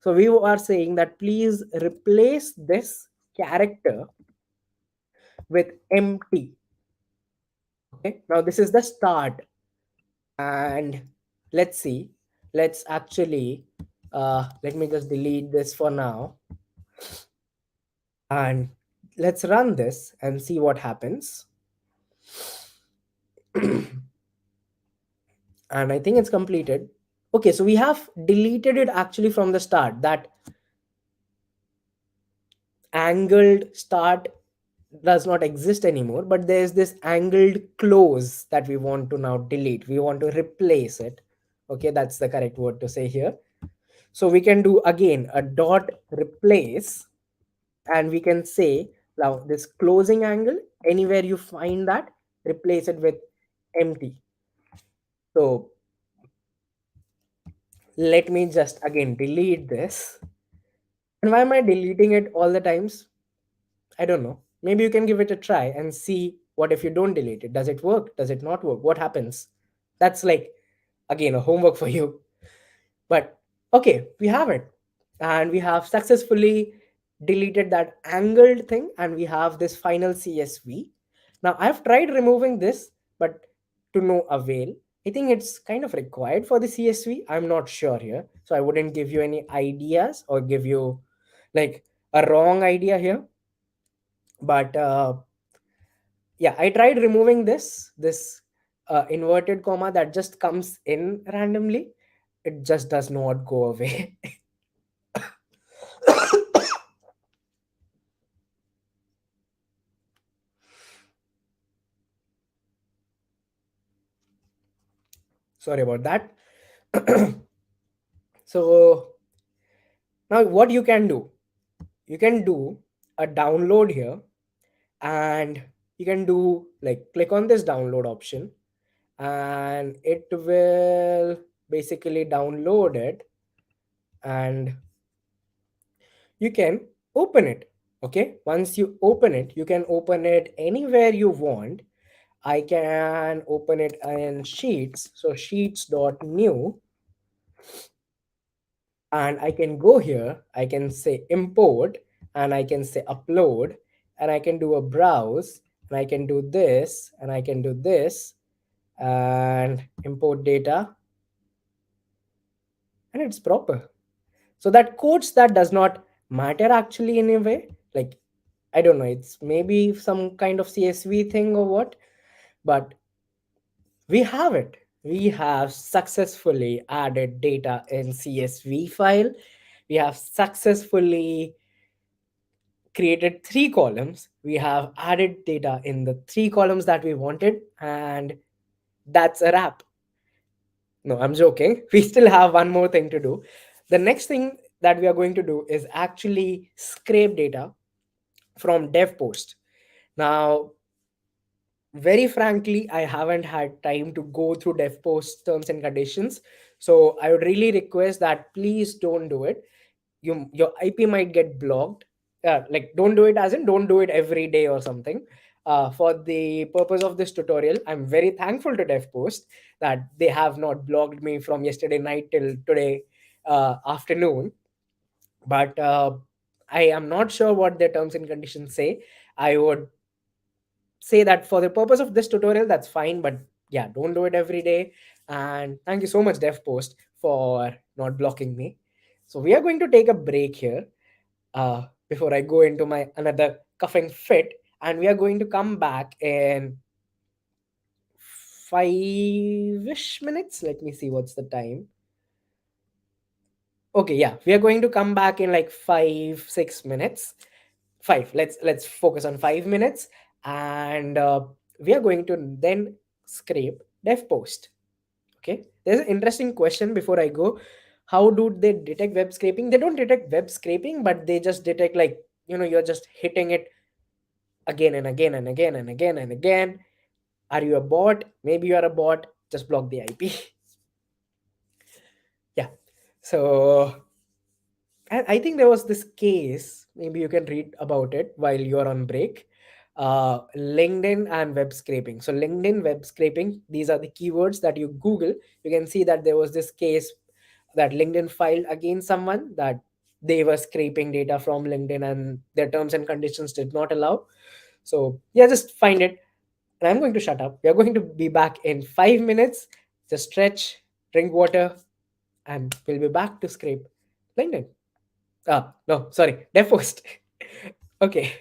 S1: So we are saying that please replace this character with empty. Okay, now this is the start. And let's see, let's actually let me just delete this for now, and let's run this and see what happens. And I think it's completed. Okay, so we have deleted it actually from the start. That angled start does not exist anymore, but there's this angled close that we want to now delete. We want to replace it. Okay, that's the correct word to say here. So we can do again a dot replace, and we can say now this closing angle, anywhere you find that, replace it with empty. So let me just again delete this. And why am I deleting it all the times? I don't know. Maybe you can give it a try and see what if you don't delete it. Does it work? Does it not work? What happens? That's like, again, a homework for you. But okay, we have it. And we have successfully deleted that angled thing, and we have this final CSV. Now I've tried removing this, but to no avail. I think it's kind of required for the CSV. I'm not sure here. So I wouldn't give you any ideas or give you like a wrong idea here. But yeah, I tried removing this inverted comma that just comes in randomly. It just does not go away. Sorry about that. So now what you can do, you can do a download here, and you can do like click on this download option, and it will basically download it, and you can open it. Okay, once you open it, you can open it anywhere you want. I can open it in sheets, so sheets.new, and I can go here, I can say import, and I can say upload, and I can do a browse, and I can do this, and I can do this, and import data, and it's proper. So that codes that does not matter actually in a way. Like, I don't know, it's maybe some kind of CSV thing or what, but we have it. We have successfully added data in CSV file. We have successfully created three columns. We have added data in the three columns that we wanted, and that's a wrap. No, I'm joking. We still have one more thing to do. The next thing that we are going to do is actually scrape data from dev post. Now, very frankly, I haven't had time to go through dev post terms and conditions. So I would really request that please don't do it. Your IP might get blocked. Like, don't do it, as in don't do it every day or something. For the purpose of this tutorial, I'm very thankful to DevPost that they have not blocked me from yesterday night till today afternoon. But I am not sure what their terms and conditions say. I would say that for the purpose of this tutorial, that's fine. But yeah, don't do it every day. And thank you so much, DevPost, for not blocking me. So we are going to take a break here before I go into my another coughing fit, and we are going to come back in 5ish minutes. Let me see what's the time. Okay, yeah, we are going to come back in like 5 6 minutes. Five. Let's focus on 5 minutes, and we are going to then scrape dev post. Okay, there's an interesting question before I go. How do they detect web scraping? They don't detect web scraping, but they just detect, like, you're just hitting it again and again and again and again and again. Are you a bot? Maybe you are a bot. Just block the IP. Yeah. So, and I think there was this case. Maybe you can read about it while you are on break. LinkedIn and web scraping. So, LinkedIn web scraping, these are the keywords that you Google. You can see that there was this case that LinkedIn filed against someone that they were scraping data from LinkedIn and their terms and conditions did not allow. So, yeah, just find it. And I'm going to shut up. We are going to be back in 5 minutes. Just stretch, drink water, and we'll be back to scrape LinkedIn. Ah, no, sorry, Depost. Okay.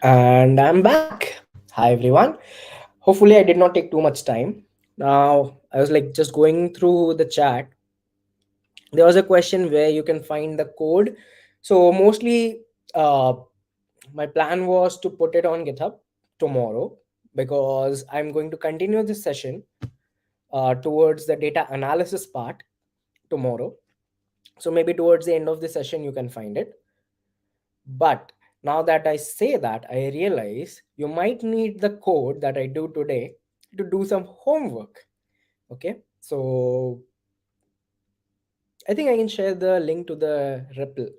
S1: And I'm back. Hi, everyone. Hopefully, I did not take too much time. Now, I was like just going through the chat. There was a question where you can find the code. So, mostly, uh, my plan was to put it on GitHub tomorrow because I'm going to continue this session towards the data analysis part tomorrow. So, maybe towards the end of the session, you can find it. But now that I say that, I realize you might need the code that I do today to do some homework. Okay. So I think I can share the link to the REPL.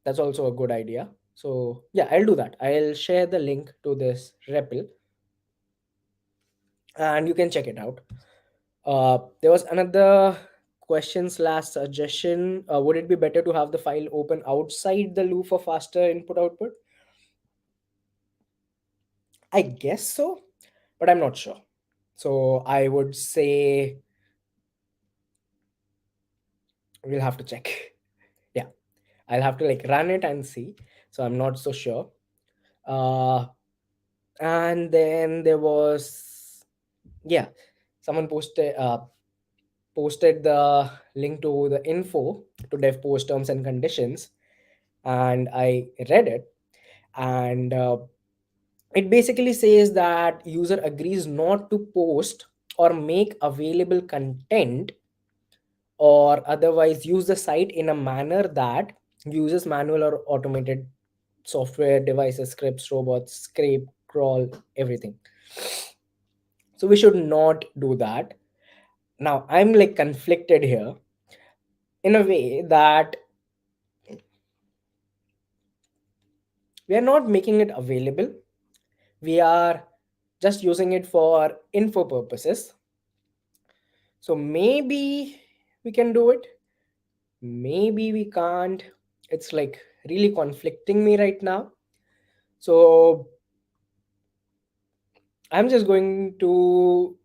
S1: That's also a good idea. So yeah, I'll do that. I'll share the link to this REPL and you can check it out. There was another question slash suggestion. Would it be better to have the file open outside the loop for faster input output? I guess so, but I'm not sure. So I would say we'll have to check. Yeah, I'll have to like run it and see. So I'm not so sure. Uh, and then there was yeah, someone posted the link to the info to dev post terms and conditions, and I read it, and it basically says that user agrees not to post or make available content or otherwise use the site in a manner that uses manual or automated software devices, scripts, robots, scrape, crawl, everything. So we should not do that. Now I'm like conflicted here in a way that we are not making it available, we are just using it for info purposes. So maybe we can do it, maybe we can't. It's like really conflicting me right now. So I'm just going to,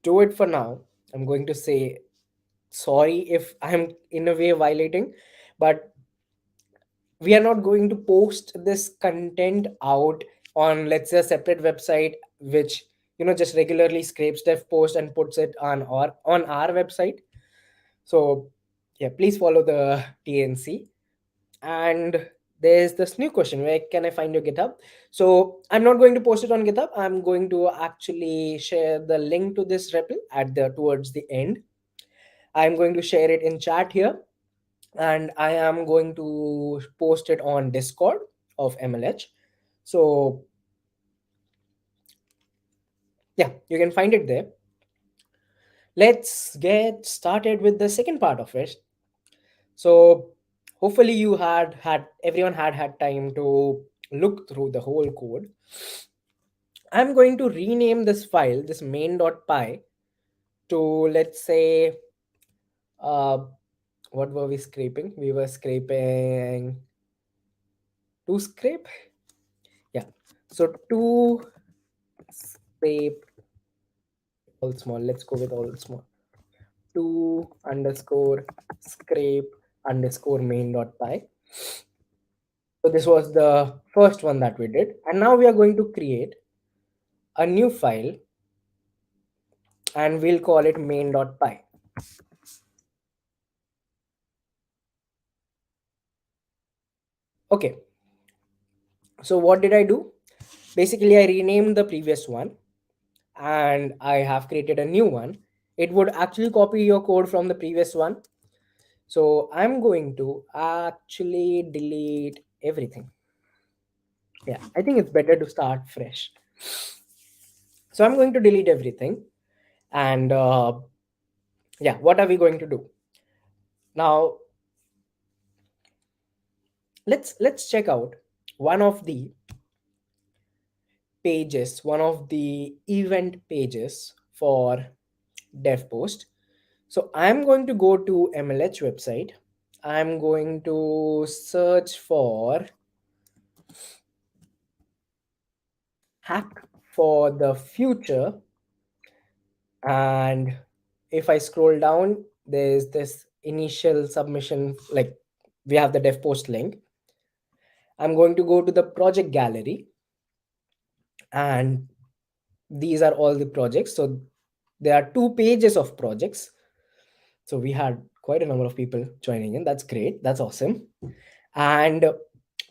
S1: do it for now. I'm going to say sorry if I'm in a way violating, but we are not going to post this content out on, let's say, a separate website, which, just regularly scrapes dev post and puts it on our website. So yeah, please follow the TNC. And there's this new question, where can I find your GitHub? So I'm not going to post it on GitHub. I'm going to actually share the link to this repo at the towards the end. I'm going to share it in chat here, and I am going to post it on Discord of MLH. So yeah, you can find it there. Let's get started with the second part of it. So hopefully you had everyone had time to look through the whole code. I'm going to rename this file, this main.py, to, let's say, uh, what were we scraping? We were scraping to scrape. Yeah. So to scrape all small. Let's go with all small. To underscore scrape underscore main.py. So this was the first one that we did. And now we are going to create a new file and we'll call it main.py. Okay. So what did I do? Basically, I renamed the previous one and I have created a new one. It would actually copy your code from the previous one. So I'm going to actually delete everything. Yeah, I think it's better to start fresh. So I'm going to delete everything. And yeah, what are we going to do? Now let's check out one of the pages, one of the event pages for dev post. So I'm going to go to MLH website. I'm going to search for hack for the future. And if I scroll down, there's this initial submission, like we have the dev post link. I'm going to go to the project gallery, and these are all the projects. So there are 2 pages of projects. So we had quite a number of people joining in. That's great. That's awesome. And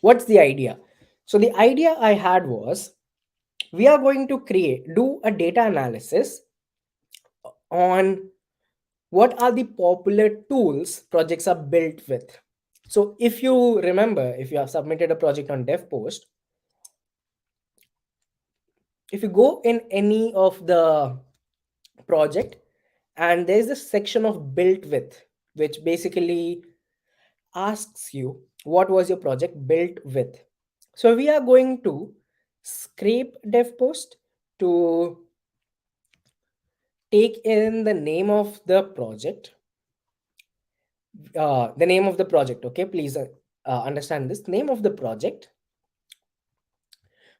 S1: what's the idea? So the idea I had was, we are going to do a data analysis on what are the popular tools projects are built with. So if you remember, if you have submitted a project on DevPost, if you go in any of the project, and there's this section of built with, which basically asks you what was your project built with. So we are going to scrape DevPost to take in the name of the project. The name of the project, okay, please understand this name of the project.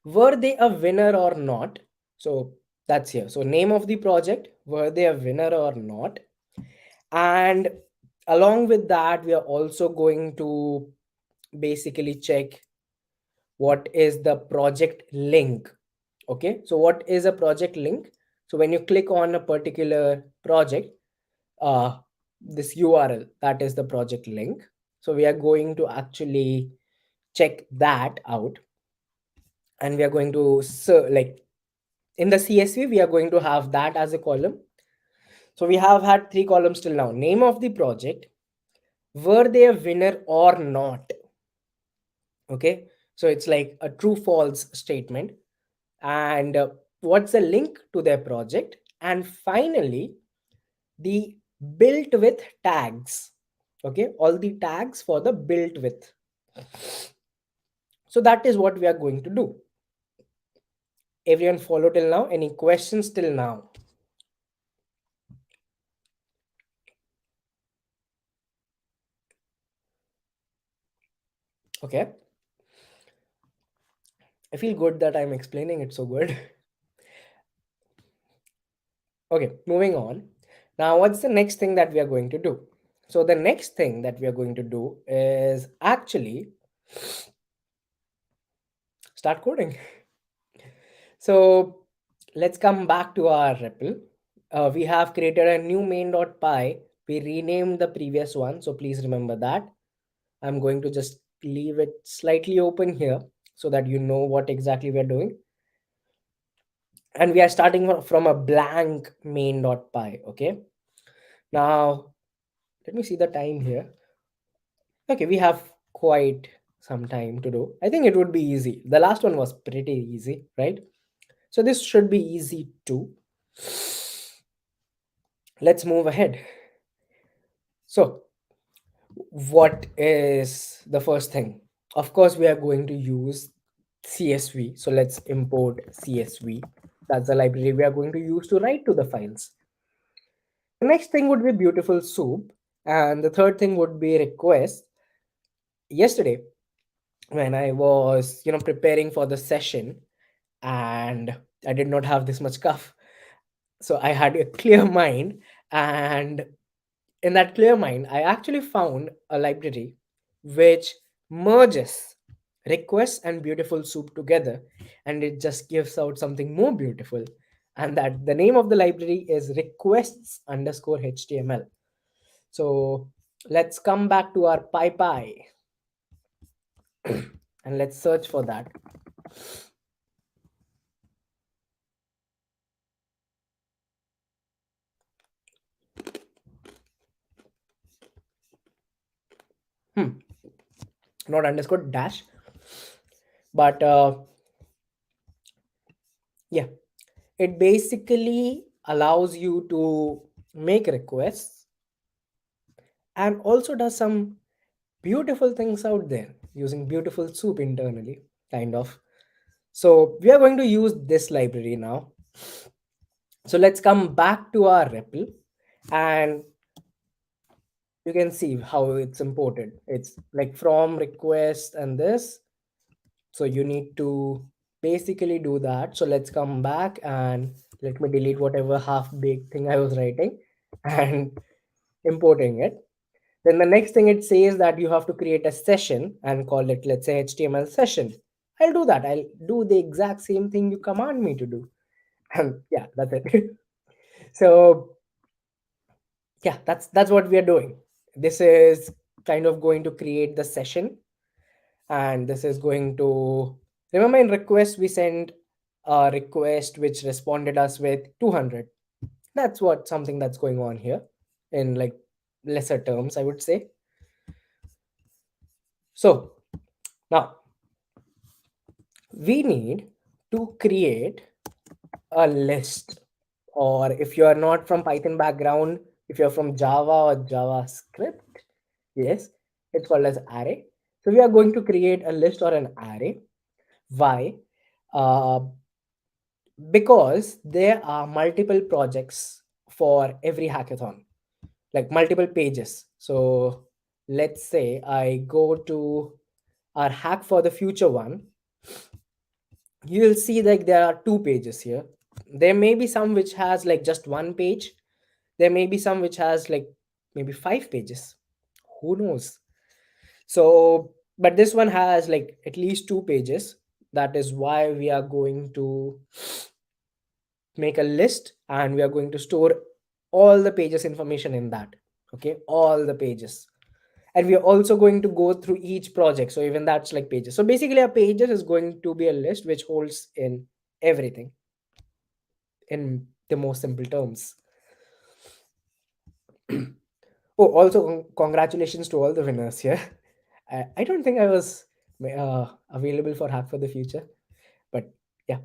S1: Were they a winner or not? So that's here. So name of the project, were they a winner or not? And along with that, we are also going to basically check what is the project link. Okay, so what is a project link? So when you click on a particular project, this URL, that is the project link. So we are going to actually check that out, and we are going to like in the CSV, we are going to have that as a column. So we have had 3 columns till now: name of the project, were they a winner or not. Okay, so it's like a true false statement. And what's the link to their project, and finally the built with tags. Okay, all the tags for the built with. So that is what we are going to do. Everyone follow till now? Any questions till now? Okay, I feel good that I'm explaining it so good. Okay, moving on. Now, what's the next thing that we are going to do? So, the next thing that we are going to do is actually start coding. So, let's come back to our REPL. We have created a new main.py. We renamed the previous one. So, please remember that. I'm going to just leave it slightly open here so that you know what exactly we are doing. And we are starting from a blank main.py. Okay. Now, let me see the time here. Okay, we have quite some time to do. I think it would be easy. The last one was pretty easy, right? So this should be easy too. Let's move ahead. So, what is the first thing? Of course, we are going to use CSV. So let's import CSV. That's the library we are going to use to write to the files. The next thing would be beautiful soup. And the third thing would be request. Yesterday, when I was, preparing for the session, and I did not have this much cough. So I had a clear mind, and in that clear mind, I actually found a library which merges requests and beautiful soup together, and it just gives out something more beautiful. And that the name of the library is requests underscore HTML. So let's come back to our PyPy and let's search for that. Hmm. Not underscore dash, but yeah, it basically allows you to make requests and also does some beautiful things out there using beautiful soup internally, kind of. So we are going to use this library now. So let's come back to our REPL, and you can see how it's imported. It's like from request and this. So you need to basically do that. So let's come back and let me delete whatever half baked thing I was writing and importing it. Then the next thing it says that you have to create a session and call it, let's say, HTML session. I'll do that. I'll do the exact same thing you command me to do. And yeah, that's it. So yeah, that's what we are doing. This is kind of going to create the session, and this is going to, remember in request we sent a request which responded us with 200. That's what something that's going on here in like lesser terms, I would say. So now we need to create a list, or if you are not from Python background, if you're from Java or JavaScript, yes, it's called as array. So we are going to create a list or an array. Why? uh, because there are multiple projects for every hackathon, like multiple pages. So let's say I go to our hack for the future one, you will see like there are two pages here. There may be some which has like just one page, there may be some which has like maybe 5 pages, who knows. So but this one has like at least 2 pages. That is why we are going to make a list, and we are going to store all the pages information in that. Okay, all the pages. And we are also going to go through each project, so even that's like pages. So basically a pages is going to be a list which holds in everything, in the most simple terms. Oh, also congratulations to all the winners here. I don't think I was available for hack for the future, but yeah.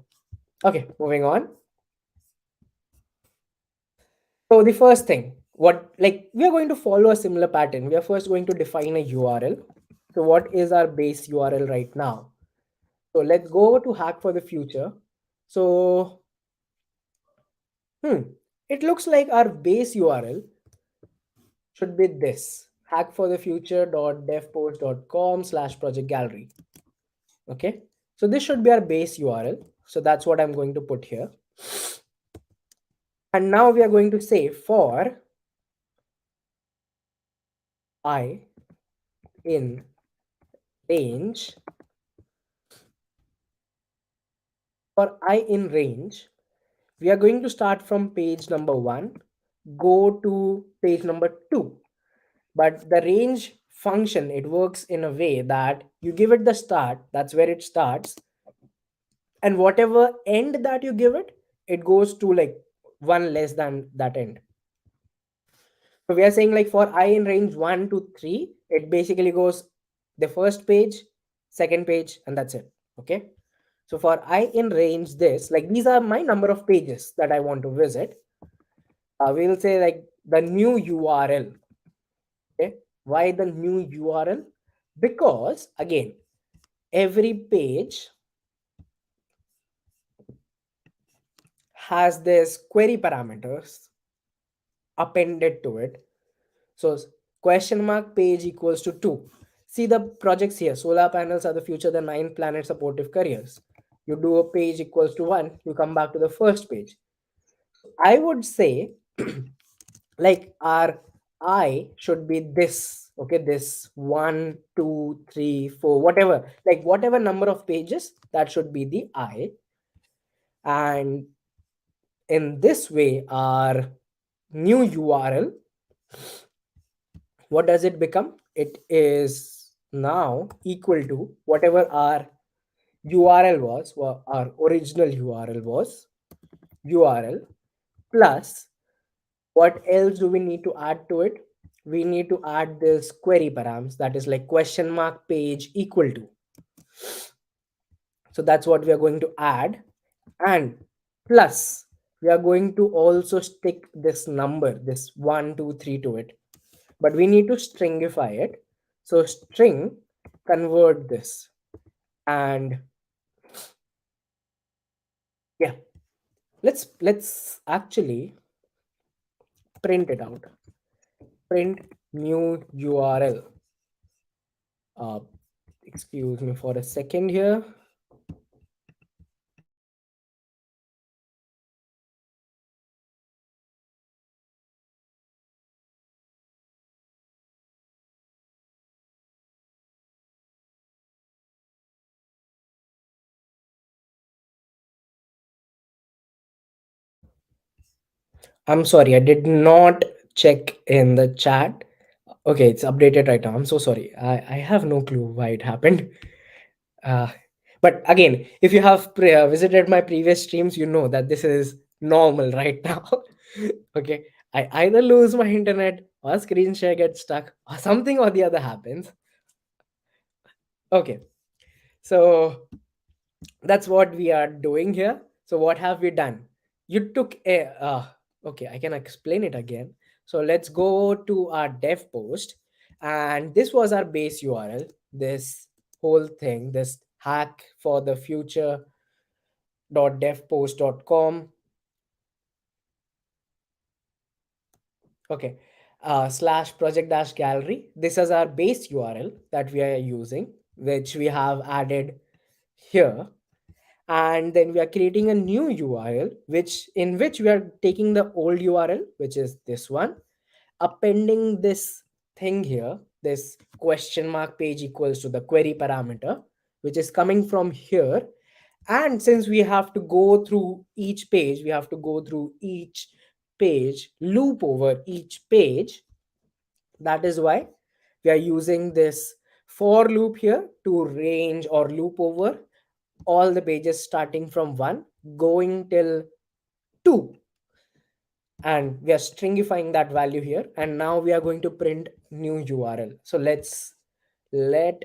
S1: Okay, moving on. So the first thing, what, like we are going to follow a similar pattern. We are first going to define a URL. So what is our base URL right now? So let's go to hack for the future. So it looks like our base URL should be this: hackforthefuture.devpost.com/project gallery. Okay. So this should be our base URL. So that's what I'm going to put here. And now we are going to say for I in range, for I in range, we are going to start from page number 1, go to page number 2. But the range function, it works in a way that you give it the start, that's where it starts, and whatever end that you give it, it goes to like one less than that end. So we are saying like for I in range 1 to 3, it basically goes the first page, second page, and that's it. Okay. So for I in range this, like these are my number of pages that I want to visit. We'll say like the new URL. Okay. Why the new URL? Because again, every page has this query parameters appended to it. So question mark page equals to 2. See the projects here. Solar panels are the future, the 9 planet supportive careers. You do a page equals to 1, you come back to the first page. I would say like our I should be this. Okay, this 1, 2, 3, 4, whatever, like whatever number of pages, that should be the I. And in this way, our new URL, what does it become? It is now equal to whatever our URL was, or our original URL was, URL plus what else do we need to add to it? We need to add this query params, that is like question mark page equal to. So that's what we are going to add. And plus we are going to also stick this number, this 1, 2, 3 to it, but we need to stringify it. So string, convert this, and yeah, let's actually print it out. Print new URL. uh, Excuse me for a second here. I'm sorry, I did not check in the chat. Okay, it's updated right now. I'm so sorry. I have no clue why it happened. Uh, but again, if you have visited my previous streams, you know that this is normal right now. Okay, I either lose my internet or screen share gets stuck or something or the other happens. Okay, so that's what we are doing here. So what have we done? You took a okay, I can explain it again. So let's go to our dev post, and this was our base URL. This whole thing, this hack for the future .devpost.com. Okay, slash project dash gallery. This is our base URL that we are using, which we have added here. And then we are creating a new URL which in which we are taking the old URL, which is this one, appending this thing here, this question mark page equals to the query parameter, which is coming from here. And since we have to go through each page, we have to go through each page, loop over each page. That is why we are using this for loop here to range or loop over all the pages starting from 1 going till 2, and we are stringifying that value here, and now we are going to print new URL. So let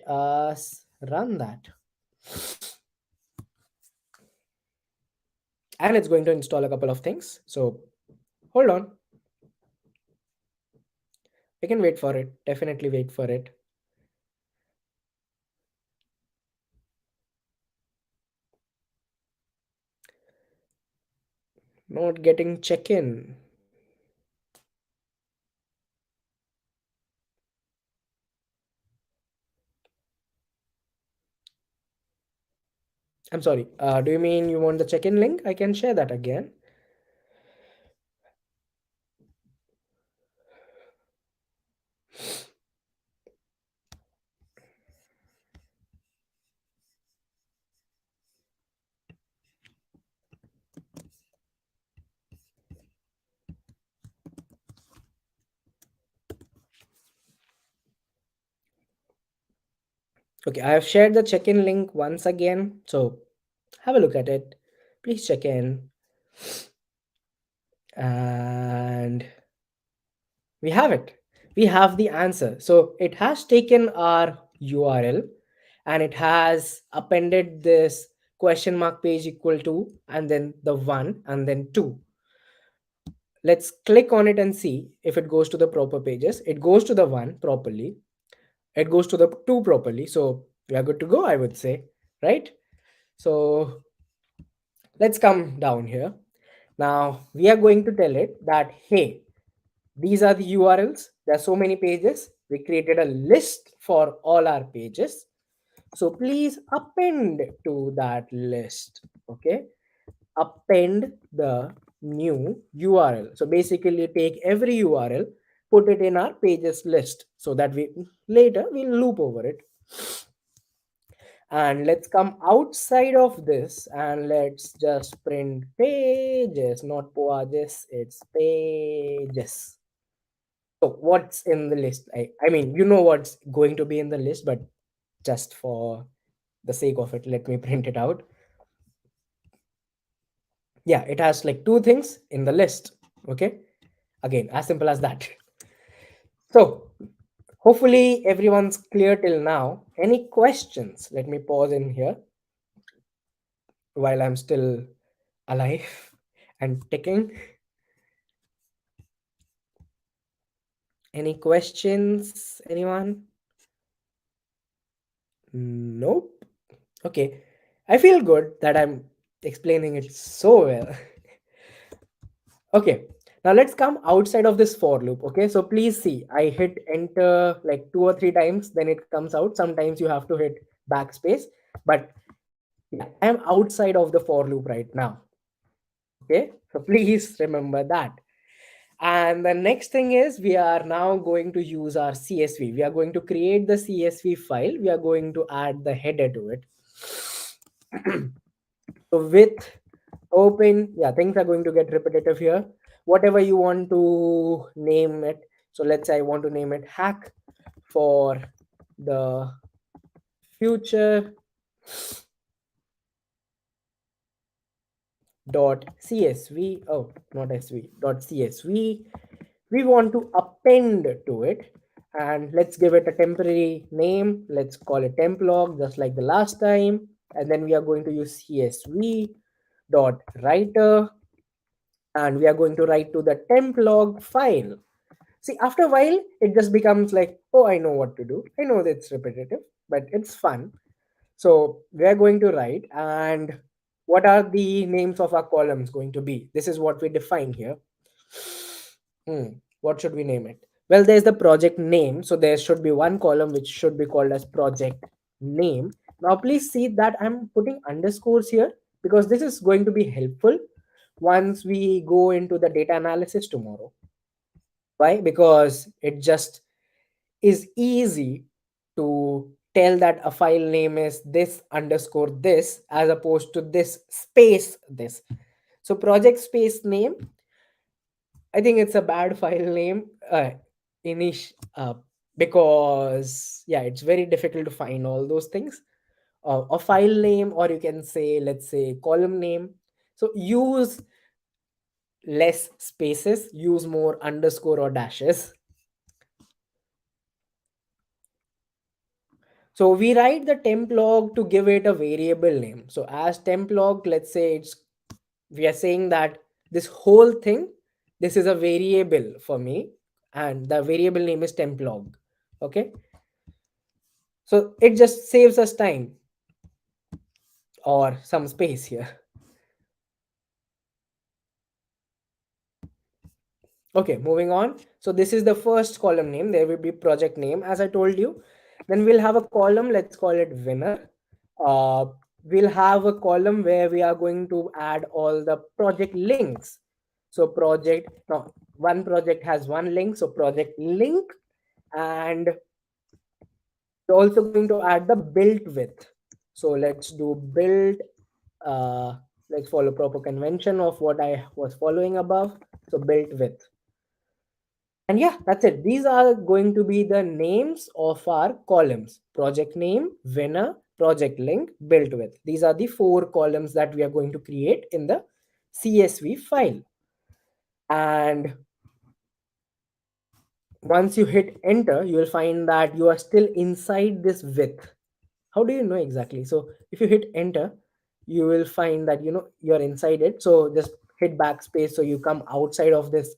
S1: us run that, and it's going to install a couple of things. So hold on, we can wait for it, definitely wait for it. Not getting check-in. I'm sorry, do you mean you want the check-in link? I can share that again. Okay, I have shared the check-in link once again, so have a look at it. Please check in. And we have it. We have the answer. So it has taken our URL and it has appended this question mark page equal to, and then the 1 and then 2. Let's click on it and see if it goes to the proper pages. It goes to the 1 properly. It goes to the 2 properly. So we are good to go, I would say, right? So let's come down here. Now we are going to tell it that, hey, these are the URLs. There are so many pages. We created a list for all our pages. So please append to that list. Okay. Append the new URL. So basically take every URL, put it in our pages list so that we later we'll loop over it. And let's come outside of this and let's just print pages, not pages, it's pages. So what's in the list? I mean, you know what's going to be in the list, but just for the sake of it, let me print it out. Yeah, it has like two things in the list. Okay. Again, as simple as that. So hopefully everyone's clear till now. Any questions? Let me pause in here while I'm still alive and ticking. Any questions? Anyone? Nope. Okay. I feel good that I'm explaining it so well. Okay. Now let's come outside of this for loop. Okay. So please see, I hit enter like 2 or 3 times, then it comes out. Sometimes you have to hit backspace, but yeah, I'm outside of the for loop right now. Okay. So please remember that. And the next thing is we are now going to use our CSV. We are going to create the CSV file. We are going to add the header to it. So with open, yeah, things are going to get repetitive here. whatever you want to name it. So let's say I want to name it hack for the future dot csv, oh not sv, dot csv. We want to append to it, and let's give it a temporary name. Let's call it temp log, just like the last time. And then we are going to use csv dot writer, and we are going to write to the temp log file. See, after a while it just becomes like, oh, I know what to do. I know that it's repetitive, but it's fun. So we are going to write, and what are the names of our columns going to be? This is what we define here. What should we name it? Well, there's the project name. So there should be one column which should be called as project name. Now, please see that I'm putting underscores here because this is going to be helpful once we go into the data analysis tomorrow. Why? Because it just is easy to tell that a file name is this underscore this as opposed to this space this. So project space name, I think it's a bad file name, inish because yeah, it's very difficult to find all those things. A file name, or you can say, let's say, column name. So use less spaces, use more underscore or dashes. So we write the temp log to give it a variable name. So as temp log, let's say it's, we are saying that this whole thing, this is a variable for me, and the variable name is temp log. Okay. So it just saves us time or some space here. Okay, moving on. So this is the first column name. There will be project name, as I told you. Then we'll have a column, let's call it winner. Uh, we'll have a column where we are going to add all the project links. So project, no, one project has one link. So project link, and we're also going to add the built with. So let's do build. Uh, let's follow proper convention of what I was following above. So built with. And yeah, that's it. These are going to be the names of our columns: project name, winner, project link, built with. These are the four columns that we are going to create in the CSV file. And once you hit enter, you will find that you are still inside this with. How do you know exactly? So if you hit enter, you will find that, you're inside it. So just hit backspace so you come outside of this,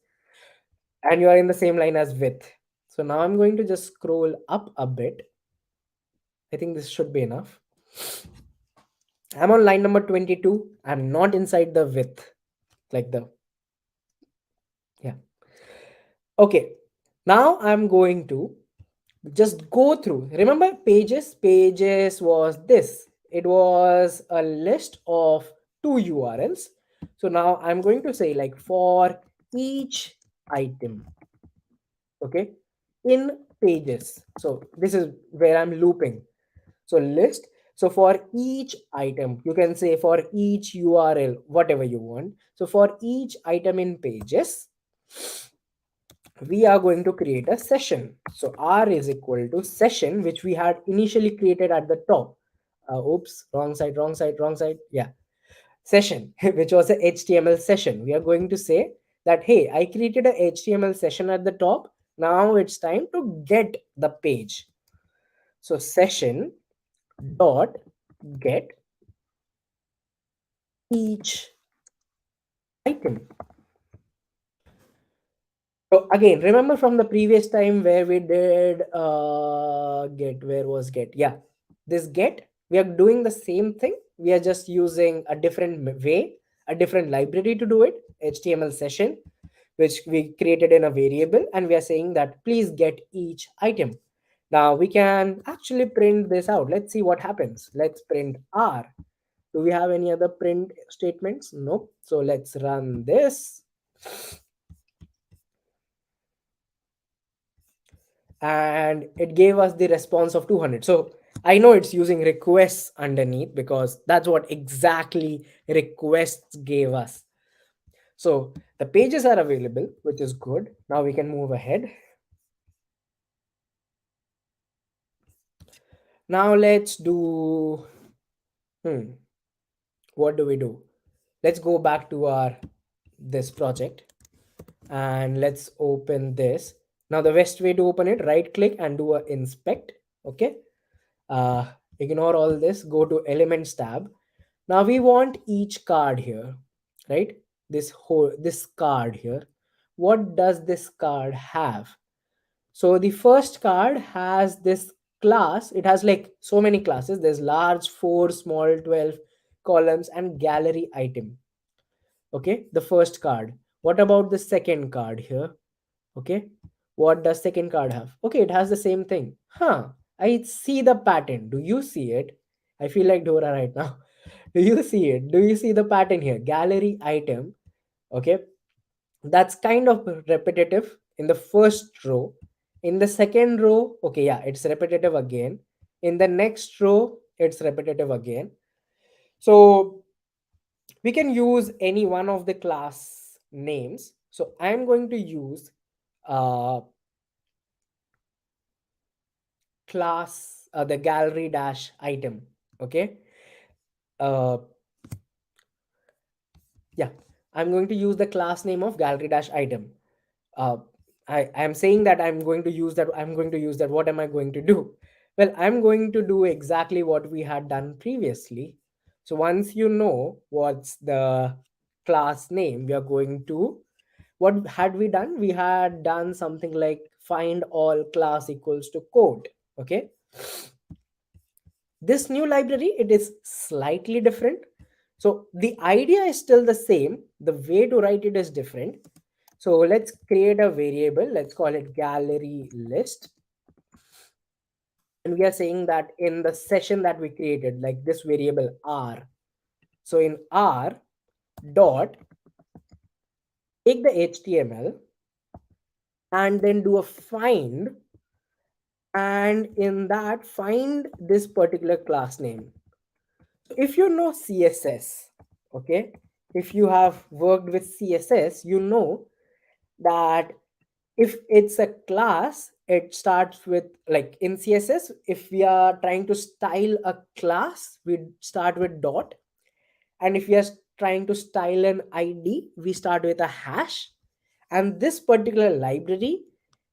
S1: and you are in the same line as with. So now I'm going to just scroll up a bit. I think this should be enough. I'm on line number 22. I'm not inside the with, like the, yeah. Okay. Now I'm going to just go through. Remember pages? Pages was this. It was a list of two URLs. So now I'm going to say, like, for each item, okay, in pages. So this is where I'm looping. So list. So for each item, you can say for each URL, whatever you want. So for each item in pages, we are going to create a session. So R is equal to session, which we had initially created at the top. Oops, wrong side, wrong side, wrong side. Yeah. Session, which was a HTML session. We are going to say that, hey, I created a HTML session at the top. Now it's time to get the page. So session dot get each item. So again, remember from the previous time where we did get, where was get? Yeah, this get, we are doing the same thing. We are just using a different way, a different library to do it. HTML session, which we created in a variable, and we are saying that please get each item. Now we can actually print this out. Let's see what happens. Let's print R. Do we have any other print statements? Nope. So let's run this. And it gave us the response of 200. So I know it's using requests underneath because that's what exactly requests gave us. So the pages are available, which is good. Now we can move ahead. Now let's do, hmm, what do we do? Let's go back to our this project and let's open this. Now the best way to open it, right click and do a inspect. Okay. Uh, Ignore all this, go to elements tab. Now we want each card here, right? This card here. What does this card have? So the first card has this class. It has like so many classes. There's large, 4, small, 12 columns and gallery item. Okay, the first card. What about the second card here? Okay, what does second card have? Okay, it has the same thing. Huh, I see the pattern. Do you see it? I feel like Dora right now. Do you see it? Do you see the pattern here? Gallery item. Okay, that's kind of repetitive in the first row. In the second row, okay, yeah, it's repetitive again. In the next row, it's repetitive again. So we can use any one of the class names. So I'm going to use class the gallery dash item. Okay, uh, yeah, I'm going to use the class name of gallery dash item. uh, I'm saying that I'm going to use that. I'm going to use that. What am I going to do? Well, I'm going to do exactly what we had done previously. So once you know what's the class name, we are going to, what had we done? We had done something like find all class equals to code. Okay. This new library, it is slightly different. So the idea is still the same. The way to write it is different. So let's create a variable. Let's call it gallery list. And we are saying that in the session that we created, like this variable R. So in R dot, take the HTML and then do a find. And in that, find this particular class name. If you know CSS, okay, if you have worked with CSS, you know that if it's a class, it starts with, like in CSS, if we are trying to style a class, we start with dot. And if we are trying to style an ID, we start with a hash. And this particular library,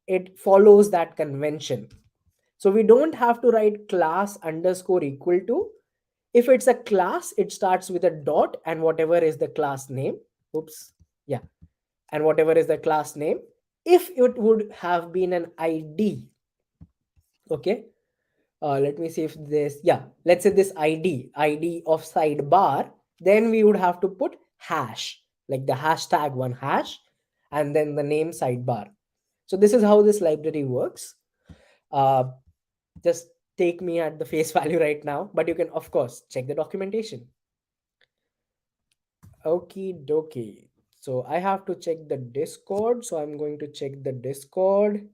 S1: it follows that convention. So we don't have to write class underscore equal to. If it's a class, it starts with a dot and whatever is the class name. Oops. Yeah. And whatever is the class name. If it would have been an ID, okay. Let me see if this, yeah, let's say this ID of sidebar, then we would have to put hash, like the hashtag one hash, and then the name sidebar. So this is how this library works. Uh, just take me at the face value right now, but you can of course check the documentation. Okie dokie. So I have to check the Discord. So I'm going to check the Discord.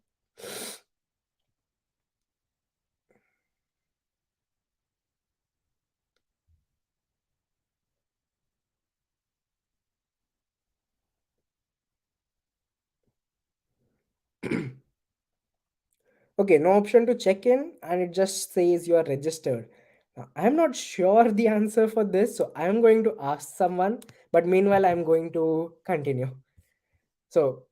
S1: Okay, no option to check in, and it just says you are registered. Now, I'm not sure the answer for this, so I'm going to ask someone, but meanwhile, I'm going to continue. So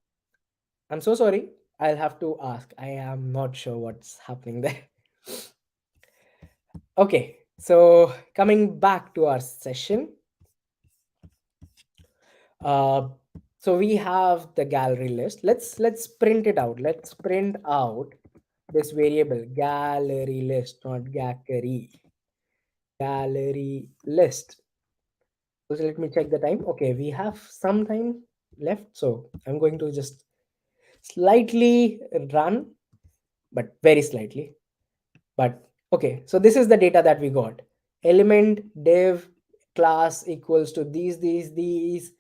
S1: I'm so sorry. I'll have to ask. I am not sure what's happening there. Okay, so coming back to our session. Uh, so we have the gallery list. Let's print it out. Let's print out this variable gallery list, not gallery list. So let me check the time. Okay, we have some time left, so I'm going to just slightly run, but very slightly. But okay, so this is the data that we got. Element div class equals to these.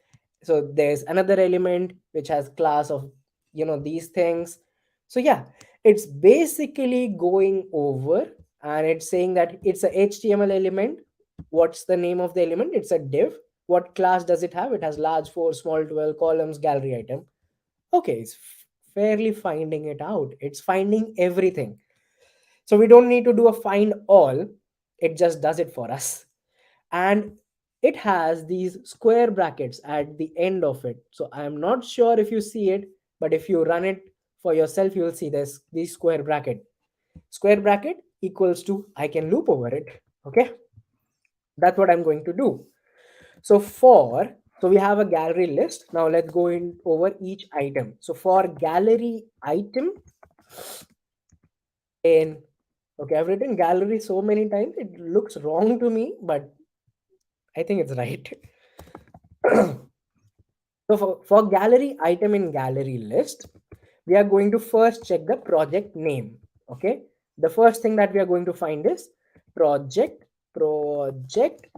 S1: So there's another element which has class of, these things. So yeah, it's basically going over and it's saying that it's a HTML element. What's the name of the element? It's a div. What class does it have? It has large 4, small 12, columns, gallery item. Okay, it's fairly finding it out. It's finding everything. So we don't need to do a find all. It just does it for us. And it has these square brackets at the end of it. So I'm not sure if you see it, but if you run it for yourself, you will see this these square bracket. Square bracket equals to, I can loop over it. Okay, that's what I'm going to do. So so we have a gallery list. Now let's go in over each item. So for gallery item in, okay, I've written gallery so many times it looks wrong to me, but I think it's right. So for gallery item in gallery list, we are going to first check the project name. Okay. The first thing that we are going to find is project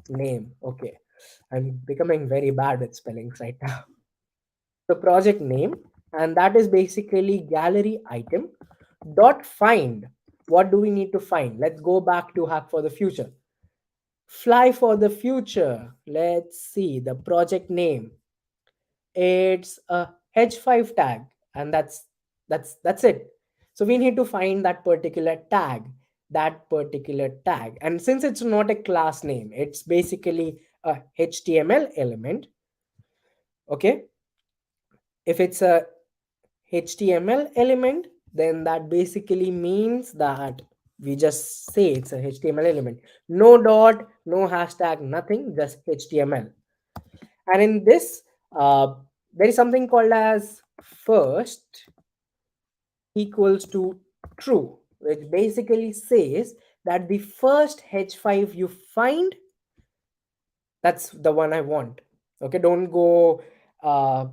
S1: name. Okay. I'm becoming very bad with spellings right now. The project name, and that is basically gallery item dot find. What do we need to find? Let's go back to hack for the future. Fly for the future. Let's see the project name. It's a h5 tag, and that's it. So we need to find that particular tag, and since it's not a class name, it's basically a html element. Okay, if it's a html element, then that basically means that we just say it's a html element. No dot, no hashtag, nothing, just html. And in this, there is something called as first equals to true, which basically says that the first h5 you find, that's the one I want. Okay, don't go uh,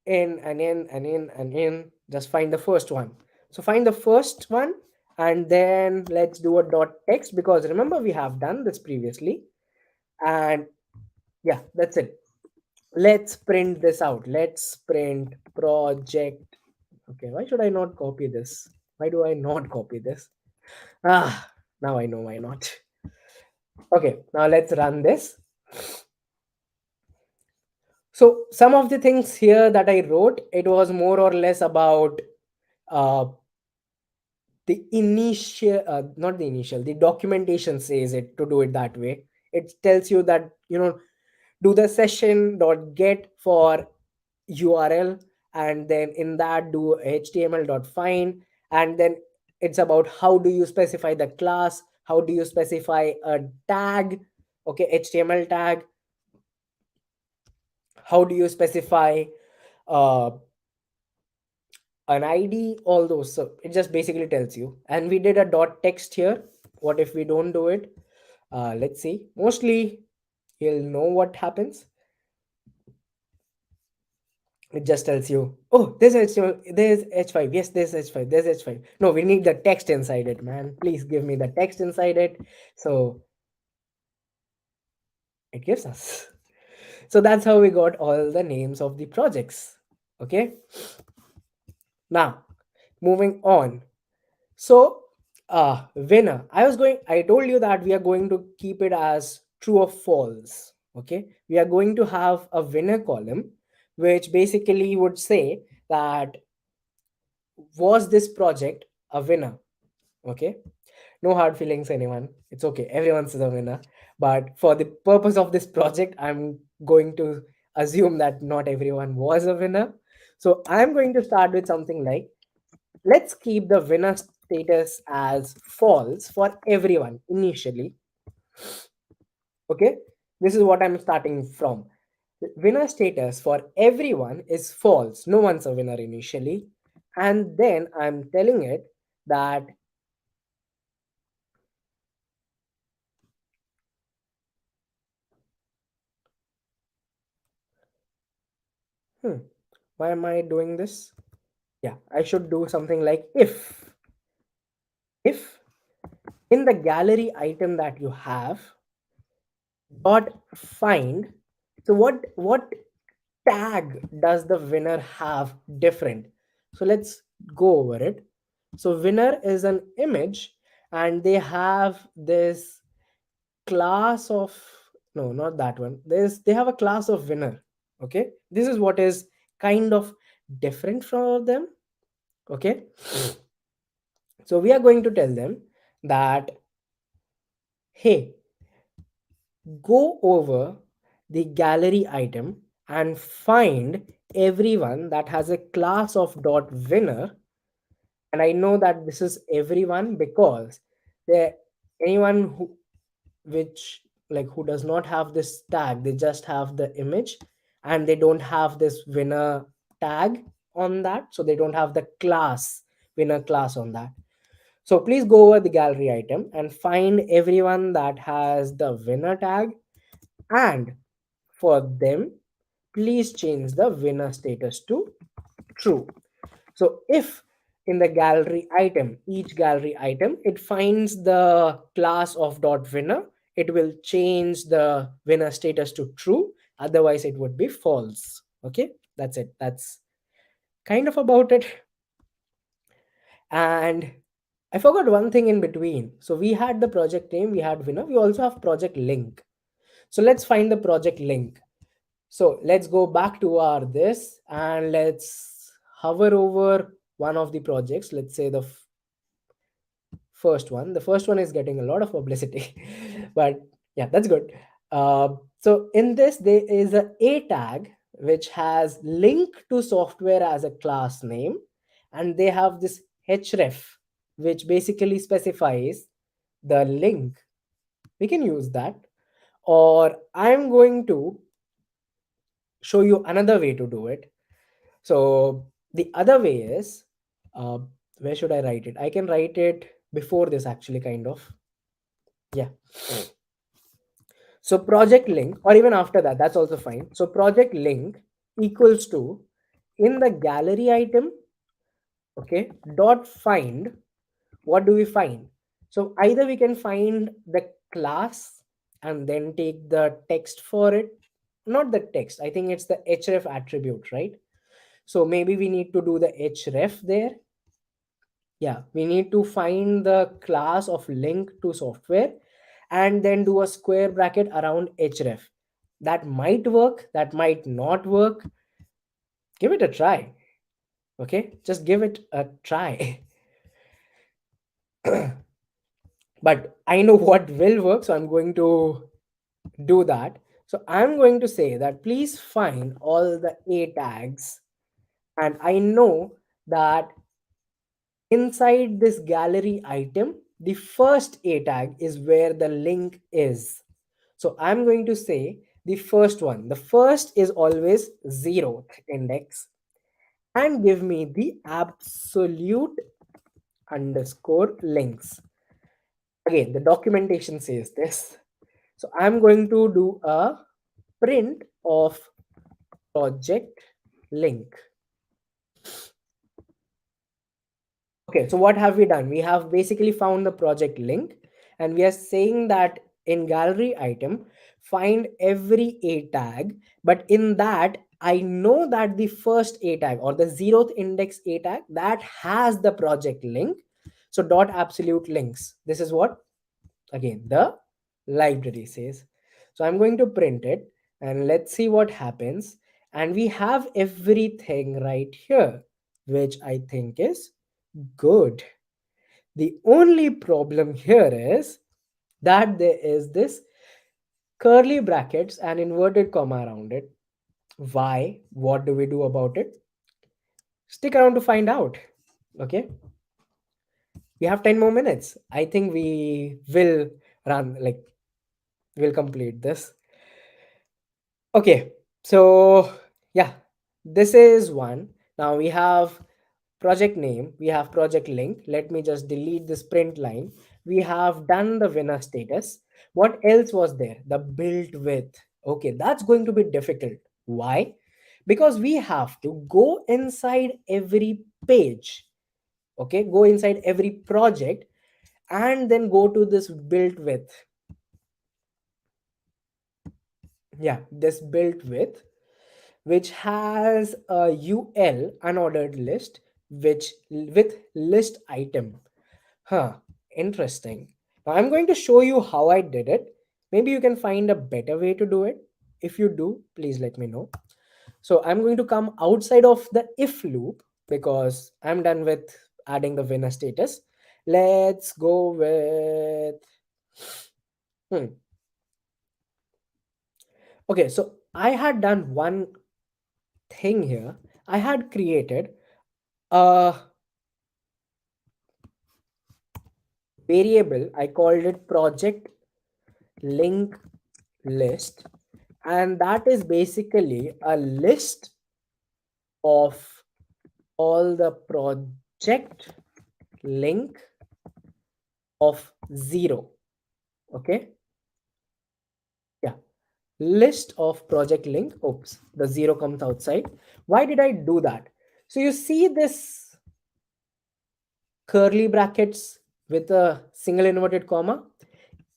S1: in and in and in and in, just find the first one. So find the first one, and then let's do a dot text, because remember we have done this previously. And yeah, that's it. Let's print this out. Let's print project. Okay, why should I not copy this? Why do I not copy this? Ah, now I know why not. Okay, now let's run this. So some of the things here that I wrote, it was more or less about uh, the initial, not the initial, the documentation says it to do it that way. It tells you that, do the session dot get for url, and then in that do html dot find, and then it's about how do you specify the class, how do you specify a tag, okay, html tag, how do you specify uh, an id, all those. So it just basically tells you. And we did a dot text here. What if we don't do it? Let's see. Mostly you'll know what happens. It just tells you, oh, there's h5, yes, there's h5, there's h5. No, we need the text inside it, man. Please give me the text inside it. So it gives us. So that's how we got all the names of the projects. Okay, now moving on. So winner, I told you that we are going to keep it as true or false. Okay, we are going to have a winner column, which basically would say that, was this project a winner? Okay, no hard feelings, anyone. It's okay, everyone's a winner. But for the purpose of this project, I'm going to assume that not everyone was a winner. So I'm going to start with something like, let's keep the winner status as false for everyone initially. Okay, this is what I'm starting from. Winner status for everyone is false, no one's a winner initially. And then I'm telling it that, why am I doing this? Yeah, I should do something like, if in the gallery item that you have dot find, so what tag does the winner have different? So let's go over it. So winner is an image, and they have this class of No, not that one. They have a class of winner. Okay, this is what is kind of different from them. Okay, so we are going to tell them that, hey, go over the gallery item and find everyone that has a class of dot winner. And I know that this is everyone because they anyone which who does not have this tag, they just have the image and they don't have this winner tag on that, so they don't have the class winner class on that. So please go over the gallery item and find everyone that has the winner tag, and for them please change the winner status to true. So if in the gallery item, each gallery item, it finds the class of dot winner, it will change the winner status to true. Otherwise, it would be false. Okay, that's it. That's kind of about it. And I forgot one thing in between. So we had the project name, we had winner, we also have project link. So let's find the project link. So let's go back to our this and let's hover over one of the projects. Let's say the first one. The first one is getting a lot of publicity, but yeah, that's good. So in this, there is a tag which has link to software as a class name, and they have this href, which basically specifies the link. We can use that, or I'm going to show you another way to do it. So the other way is, uh, where should I write it? I can write it before this actually, kind of. Yeah. So project link, or even after that, that's also fine. So project link equals to, in the gallery item, okay, dot find. What do we find? So either we can find the class and then take the text for it. Not the text. I think it's the href attribute, right? So maybe we need to do the href there. Yeah, we need to find the class of link to software and then do a square bracket around href. That might work, that might not work. Give it a try. Okay, just give it a try. But I know what will work, so I'm going to do that. So I'm going to say that please find all the a tags, and I know that inside this gallery item, the first a tag is where the link is. So I'm going to say the first one. The first is always 0th index, and give me the absolute underscore links. Again, the documentation says this. So I'm going to do a print of project link. Okay, so what have we done? We have basically found the project link, and we are saying that in gallery item, find every a tag, but in that, I know that the first a tag or the 0th index a tag that has the project link. So dot absolute links. This is what again the library says. So I'm going to print it and let's see what happens. And we have everything right here, which I think is good. The only problem here is that there is this curly brackets and inverted comma around it. Why? What do we do about it? Stick around to find out. Okay. We have 10 more minutes. I think we will run, we'll complete this. Okay. So, yeah, this is one. Now we have project name, we have project link. Let me just delete this print line. We have done the winner status. What else was there? The built with. Okay, that's going to be difficult. Why? Because we have to go inside every page. Okay, go inside every project and then go to this built with. Yeah, this built with, which has a ul unordered list, which with list item. Huh, interesting. Now I'm going to show you how I did it. Maybe you can find a better way to do it. If you do, please let me know. So I'm going to come outside of the if loop because I'm done with adding the winner status. Let's go with hmm. Okay, so I had done one thing here. I had created a variable. I called it project link list, and that is basically a list of all the project link of 0. Okay, yeah, list of project link. Oops, the 0 comes outside. Why did I do that? So you see this curly brackets with a single inverted comma.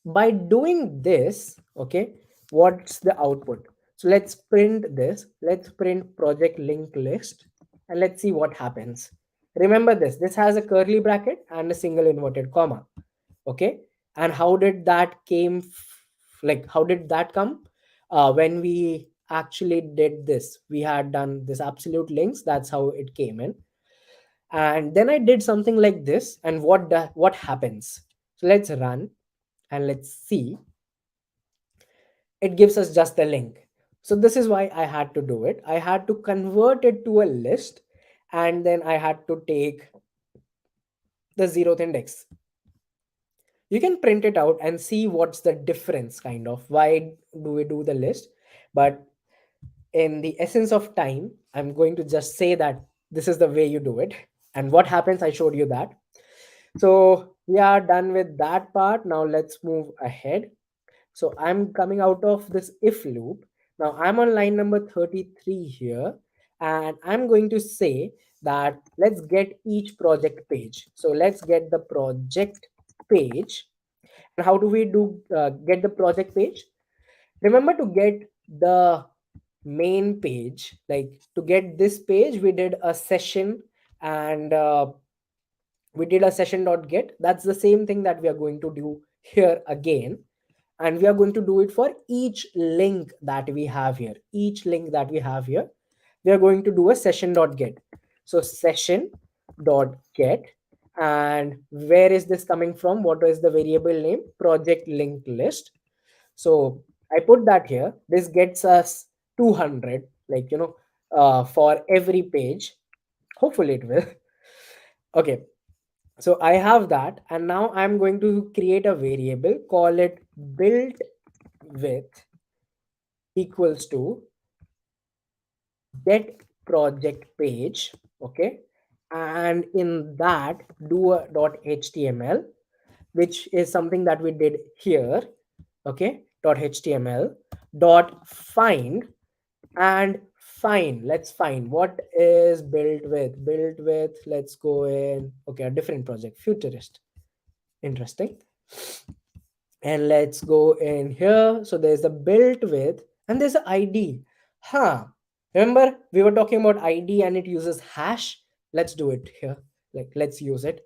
S1: By doing this, okay, what's the output? So let's print this. Let's print project link list and let's see what happens. Remember this has a curly bracket and a single inverted comma. Okay, and how did that like how did that come? When we actually did this, we had done this absolute links. That's how it came in. And then I did something like this, and what happens? So let's run and let's see. It gives us just the link. So this is why I had to do it. I had to convert it to a list, and then I had to take the zeroth index. You can print it out and see what's the difference, kind of why do we do the list. But in the essence of time, I'm going to just say that this is the way you do it. And what happens, I showed you that. So we are done with that part. Now let's move ahead. So I'm coming out of this if loop. Now I'm on line number 33 here, and I'm going to say that let's get each project page. So let's get the project page. And how do we do get the project page? Remember, to get the main page, like to get this page, we did a session, and we did a session dot get. That's the same thing that we are going to do here again, and we are going to do it for each link that we have here. Each link that we have here, we are going to do a session dot get. So session dot get, and where is this coming from? What is the variable name? Project link list. So I put that here. This gets us 200, like for every page. Hopefully it will. Okay, so I have that, and now I'm going to create a variable, call it built with equals to get project page. Okay, and in that do a dot html, which is something that we did here. Okay, dot html dot find, and find, let's find what is built with, let's go in. Okay, a different project, futurist. Interesting. And let's go in here. So there's the built with, and there's an id. Huh, remember we were talking about id and it uses hash. Let's do it here, like let's use it.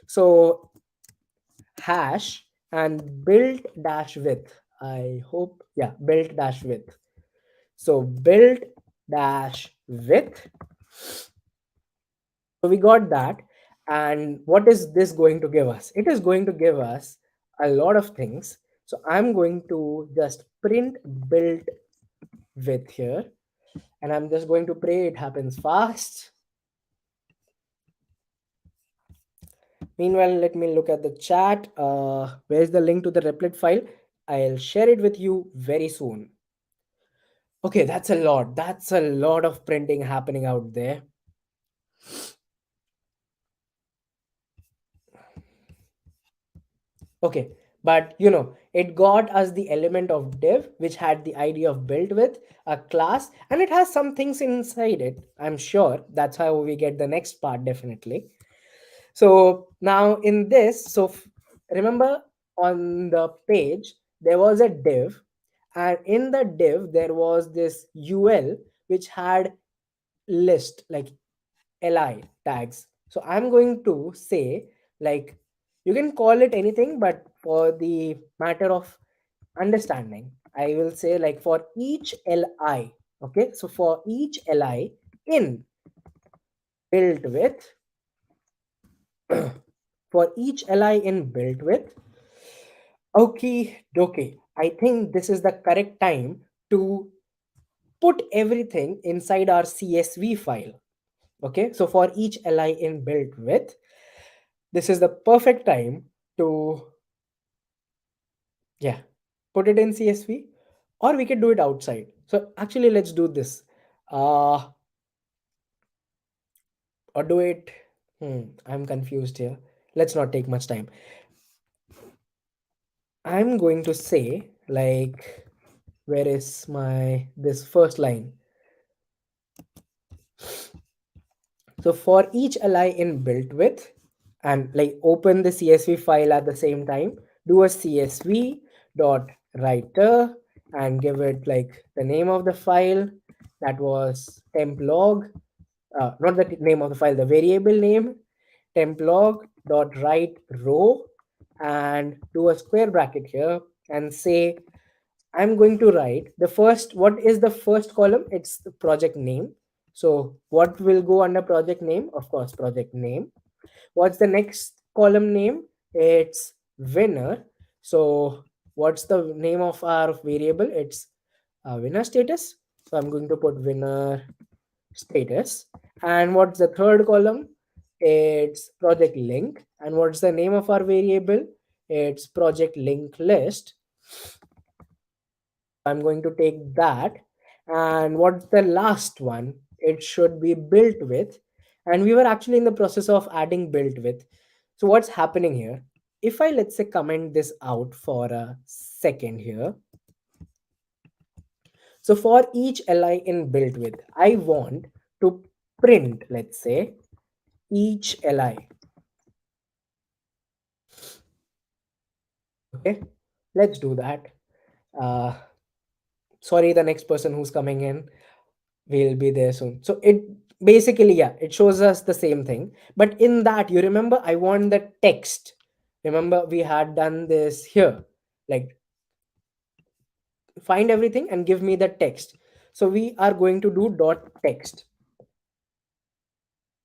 S1: So hash and built dash with, I hope, yeah, built dash with. So built dash with. So we got that. And what is this going to give us? It is going to give us a lot of things. So I'm going to just print built with here, and I'm just going to pray it happens fast. Meanwhile, let me look at the chat. Where's the link to the Replit file? I'll share it with you very soon. Okay, that's a lot. That's a lot of printing happening out there. Okay, but it got us the element of div, which had the idea of built with a class, and it has some things inside it. I'm sure that's how we get the next part, definitely. So now in this, so remember, on the page there was a div, and in the div there was this ul which had list, like li tags. So I'm going to say, like, you can call it anything, but for the matter of understanding, I will say like for each li. Okay, so for each li in built with, for each li in built with, okay dokie, I think this is the correct time to put everything inside our CSV file. Okay, so for each li in built with, this is the perfect time to, yeah, put it in CSV, or we can do it outside. So actually let's do this, uh or do it, I'm confused here. Let's not take much time. I'm going to say like, where is my this first line? So for each li in built with, and like open the CSV file at the same time, do a CSV dot writer and give it like the name of the file, that was temp log, not the name of the file, the variable name, temp log dot write row, and do a square bracket here and say I'm going to write the first. What is the first column? It's the project name. So what will go under project name? Of course, project name. What's the next column name? It's winner. So what's the name of our variable? It's winner status. So I'm going to put winner status. And what's the third column? It's project link. And what's the name of our variable? It's project link list. I'm going to take that. And what's the last one? It should be built with. And we were actually in the process of adding built with. So what's happening here? If I, let's say, comment this out for a second here. So for each li in built with, I want to print, let's say, each li. Okay, let's do that. Uh, Sorry, the next person who's coming in will be there soon. So it basically, yeah, it shows us the same thing. But in that, you remember, I want the text. Remember, we had done this here, like find everything and give me the text. So we are going to do dot text.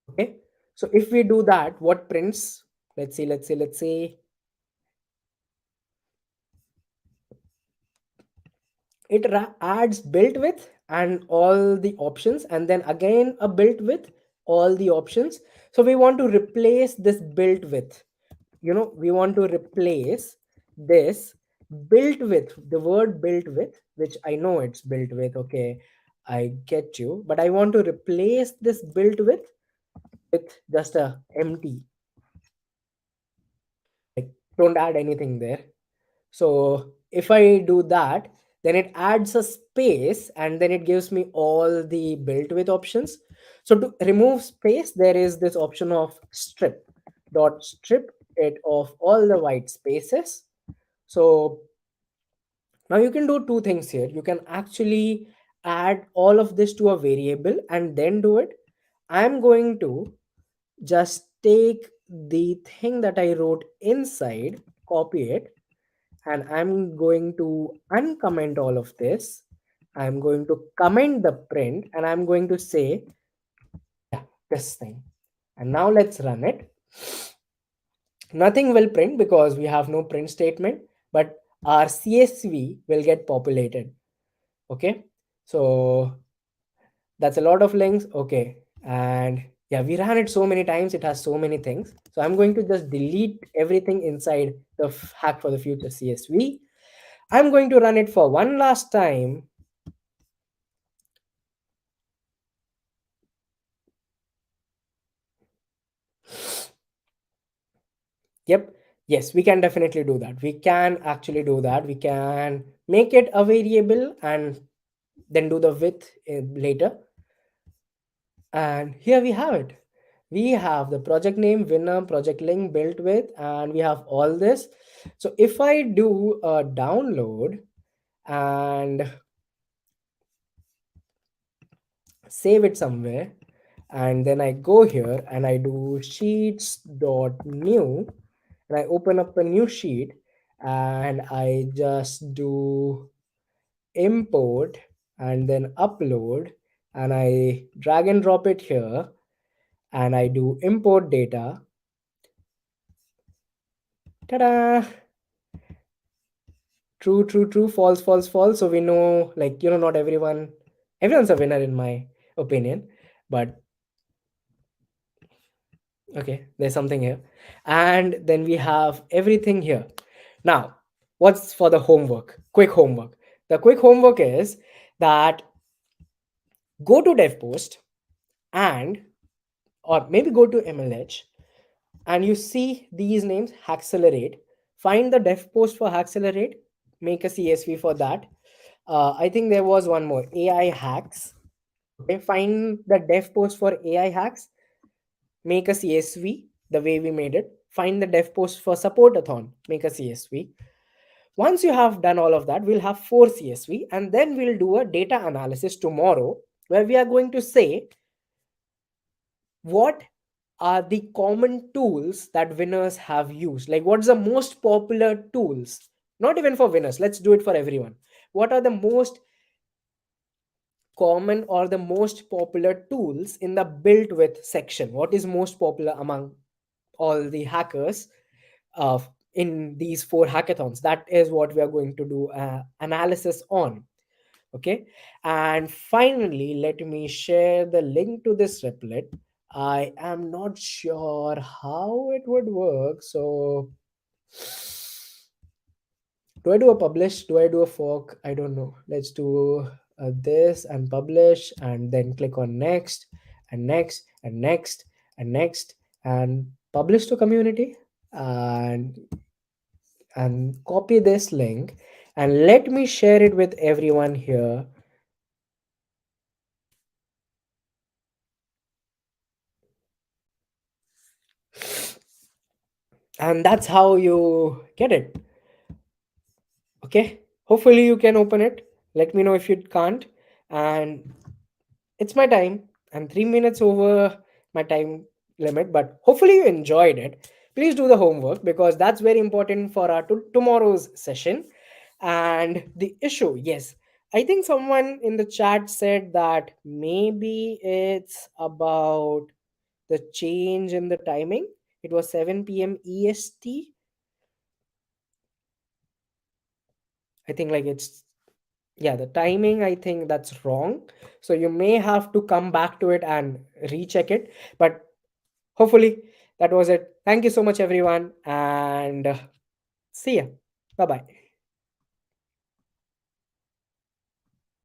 S1: Okay. So if we do that, what prints? Let's see. It adds built with and all the options, and then again a built with all the options. So we want to replace this built with, we want to replace this built with the word built with, which I know it's built with. Okay, I get you, but I want to replace this built with just a empty, like don't add anything there. So if I do that, then it adds a space and then it gives me all the built with options. So to remove space, there is this option of strip, dot strip it of all the white spaces. So now you can do two things here. You can actually add all of this to a variable and then do it. I'm going to just take the thing that I wrote inside, copy it, and I'm going to uncomment all of this. I'm going to comment the print and I'm going to say, yeah, this thing. And now let's run it. Nothing will print because we have no print statement, but our CSV will get populated. Okay. So that's a lot of links. Okay. And yeah, we ran it so many times. It has so many things. So I'm going to just delete everything inside the hack for the future CSV. I'm going to run it for one last time. Yep. Yes, we can definitely do that. We can actually do that. We can make it a variable and then do the width later. And here we have it. We have the project name, winner, project link built with, and we have all this. So if I do a download and save it somewhere, and then I go here and I do sheets.new and I open up a new sheet and I just do import and then upload, and I drag and drop it here, and I do import data. Ta-da! True, true, true, false, false, false. So we know, like, not everyone's a winner in my opinion, but okay, there's something here. And then we have everything here. Now, what's for the homework? Quick homework. The quick homework is that go to DevPost and, or maybe go to MLH, and you see these names, Hackcelerate. Find the DevPost for Hackcelerate, make a CSV for that. I think there was one more, AI hacks. Okay, find the dev post for AI hacks, make a CSV the way we made it. Find the dev post for supportathon, make a CSV. Once you have done all of that, we'll have four CSV, and then we'll do a data analysis tomorrow where we are going to say what are the common tools that winners have used. Like, what's the most popular tools? Not even for winners, let's do it for everyone. What are the most common or the most popular tools in the built with section? What is most popular among all the hackers in these four hackathons? That is what we are going to do analysis on. Okay, and finally, let me share the link to this replit. I am not sure how it would work, so do I do a publish? Do I do a fork? I don't know. Let's do this and publish, and then click on next and next and next and next and publish to community, and copy this link, and let me share it with everyone here. And that's how you get it. Okay, hopefully you can open it. Let me know if you can't. And it's my time. I'm 3 minutes over my time limit, but hopefully you enjoyed it. Please do the homework because that's very important for our tomorrow's session. And the issue, yes, I think someone in the chat said that maybe it's about the change in the timing. It was 7 p.m. EST. I think like it's, yeah, the timing, I think that's wrong. So you may have to come back to it and recheck it. But hopefully that was it. Thank you so much, everyone. And see ya. Bye bye.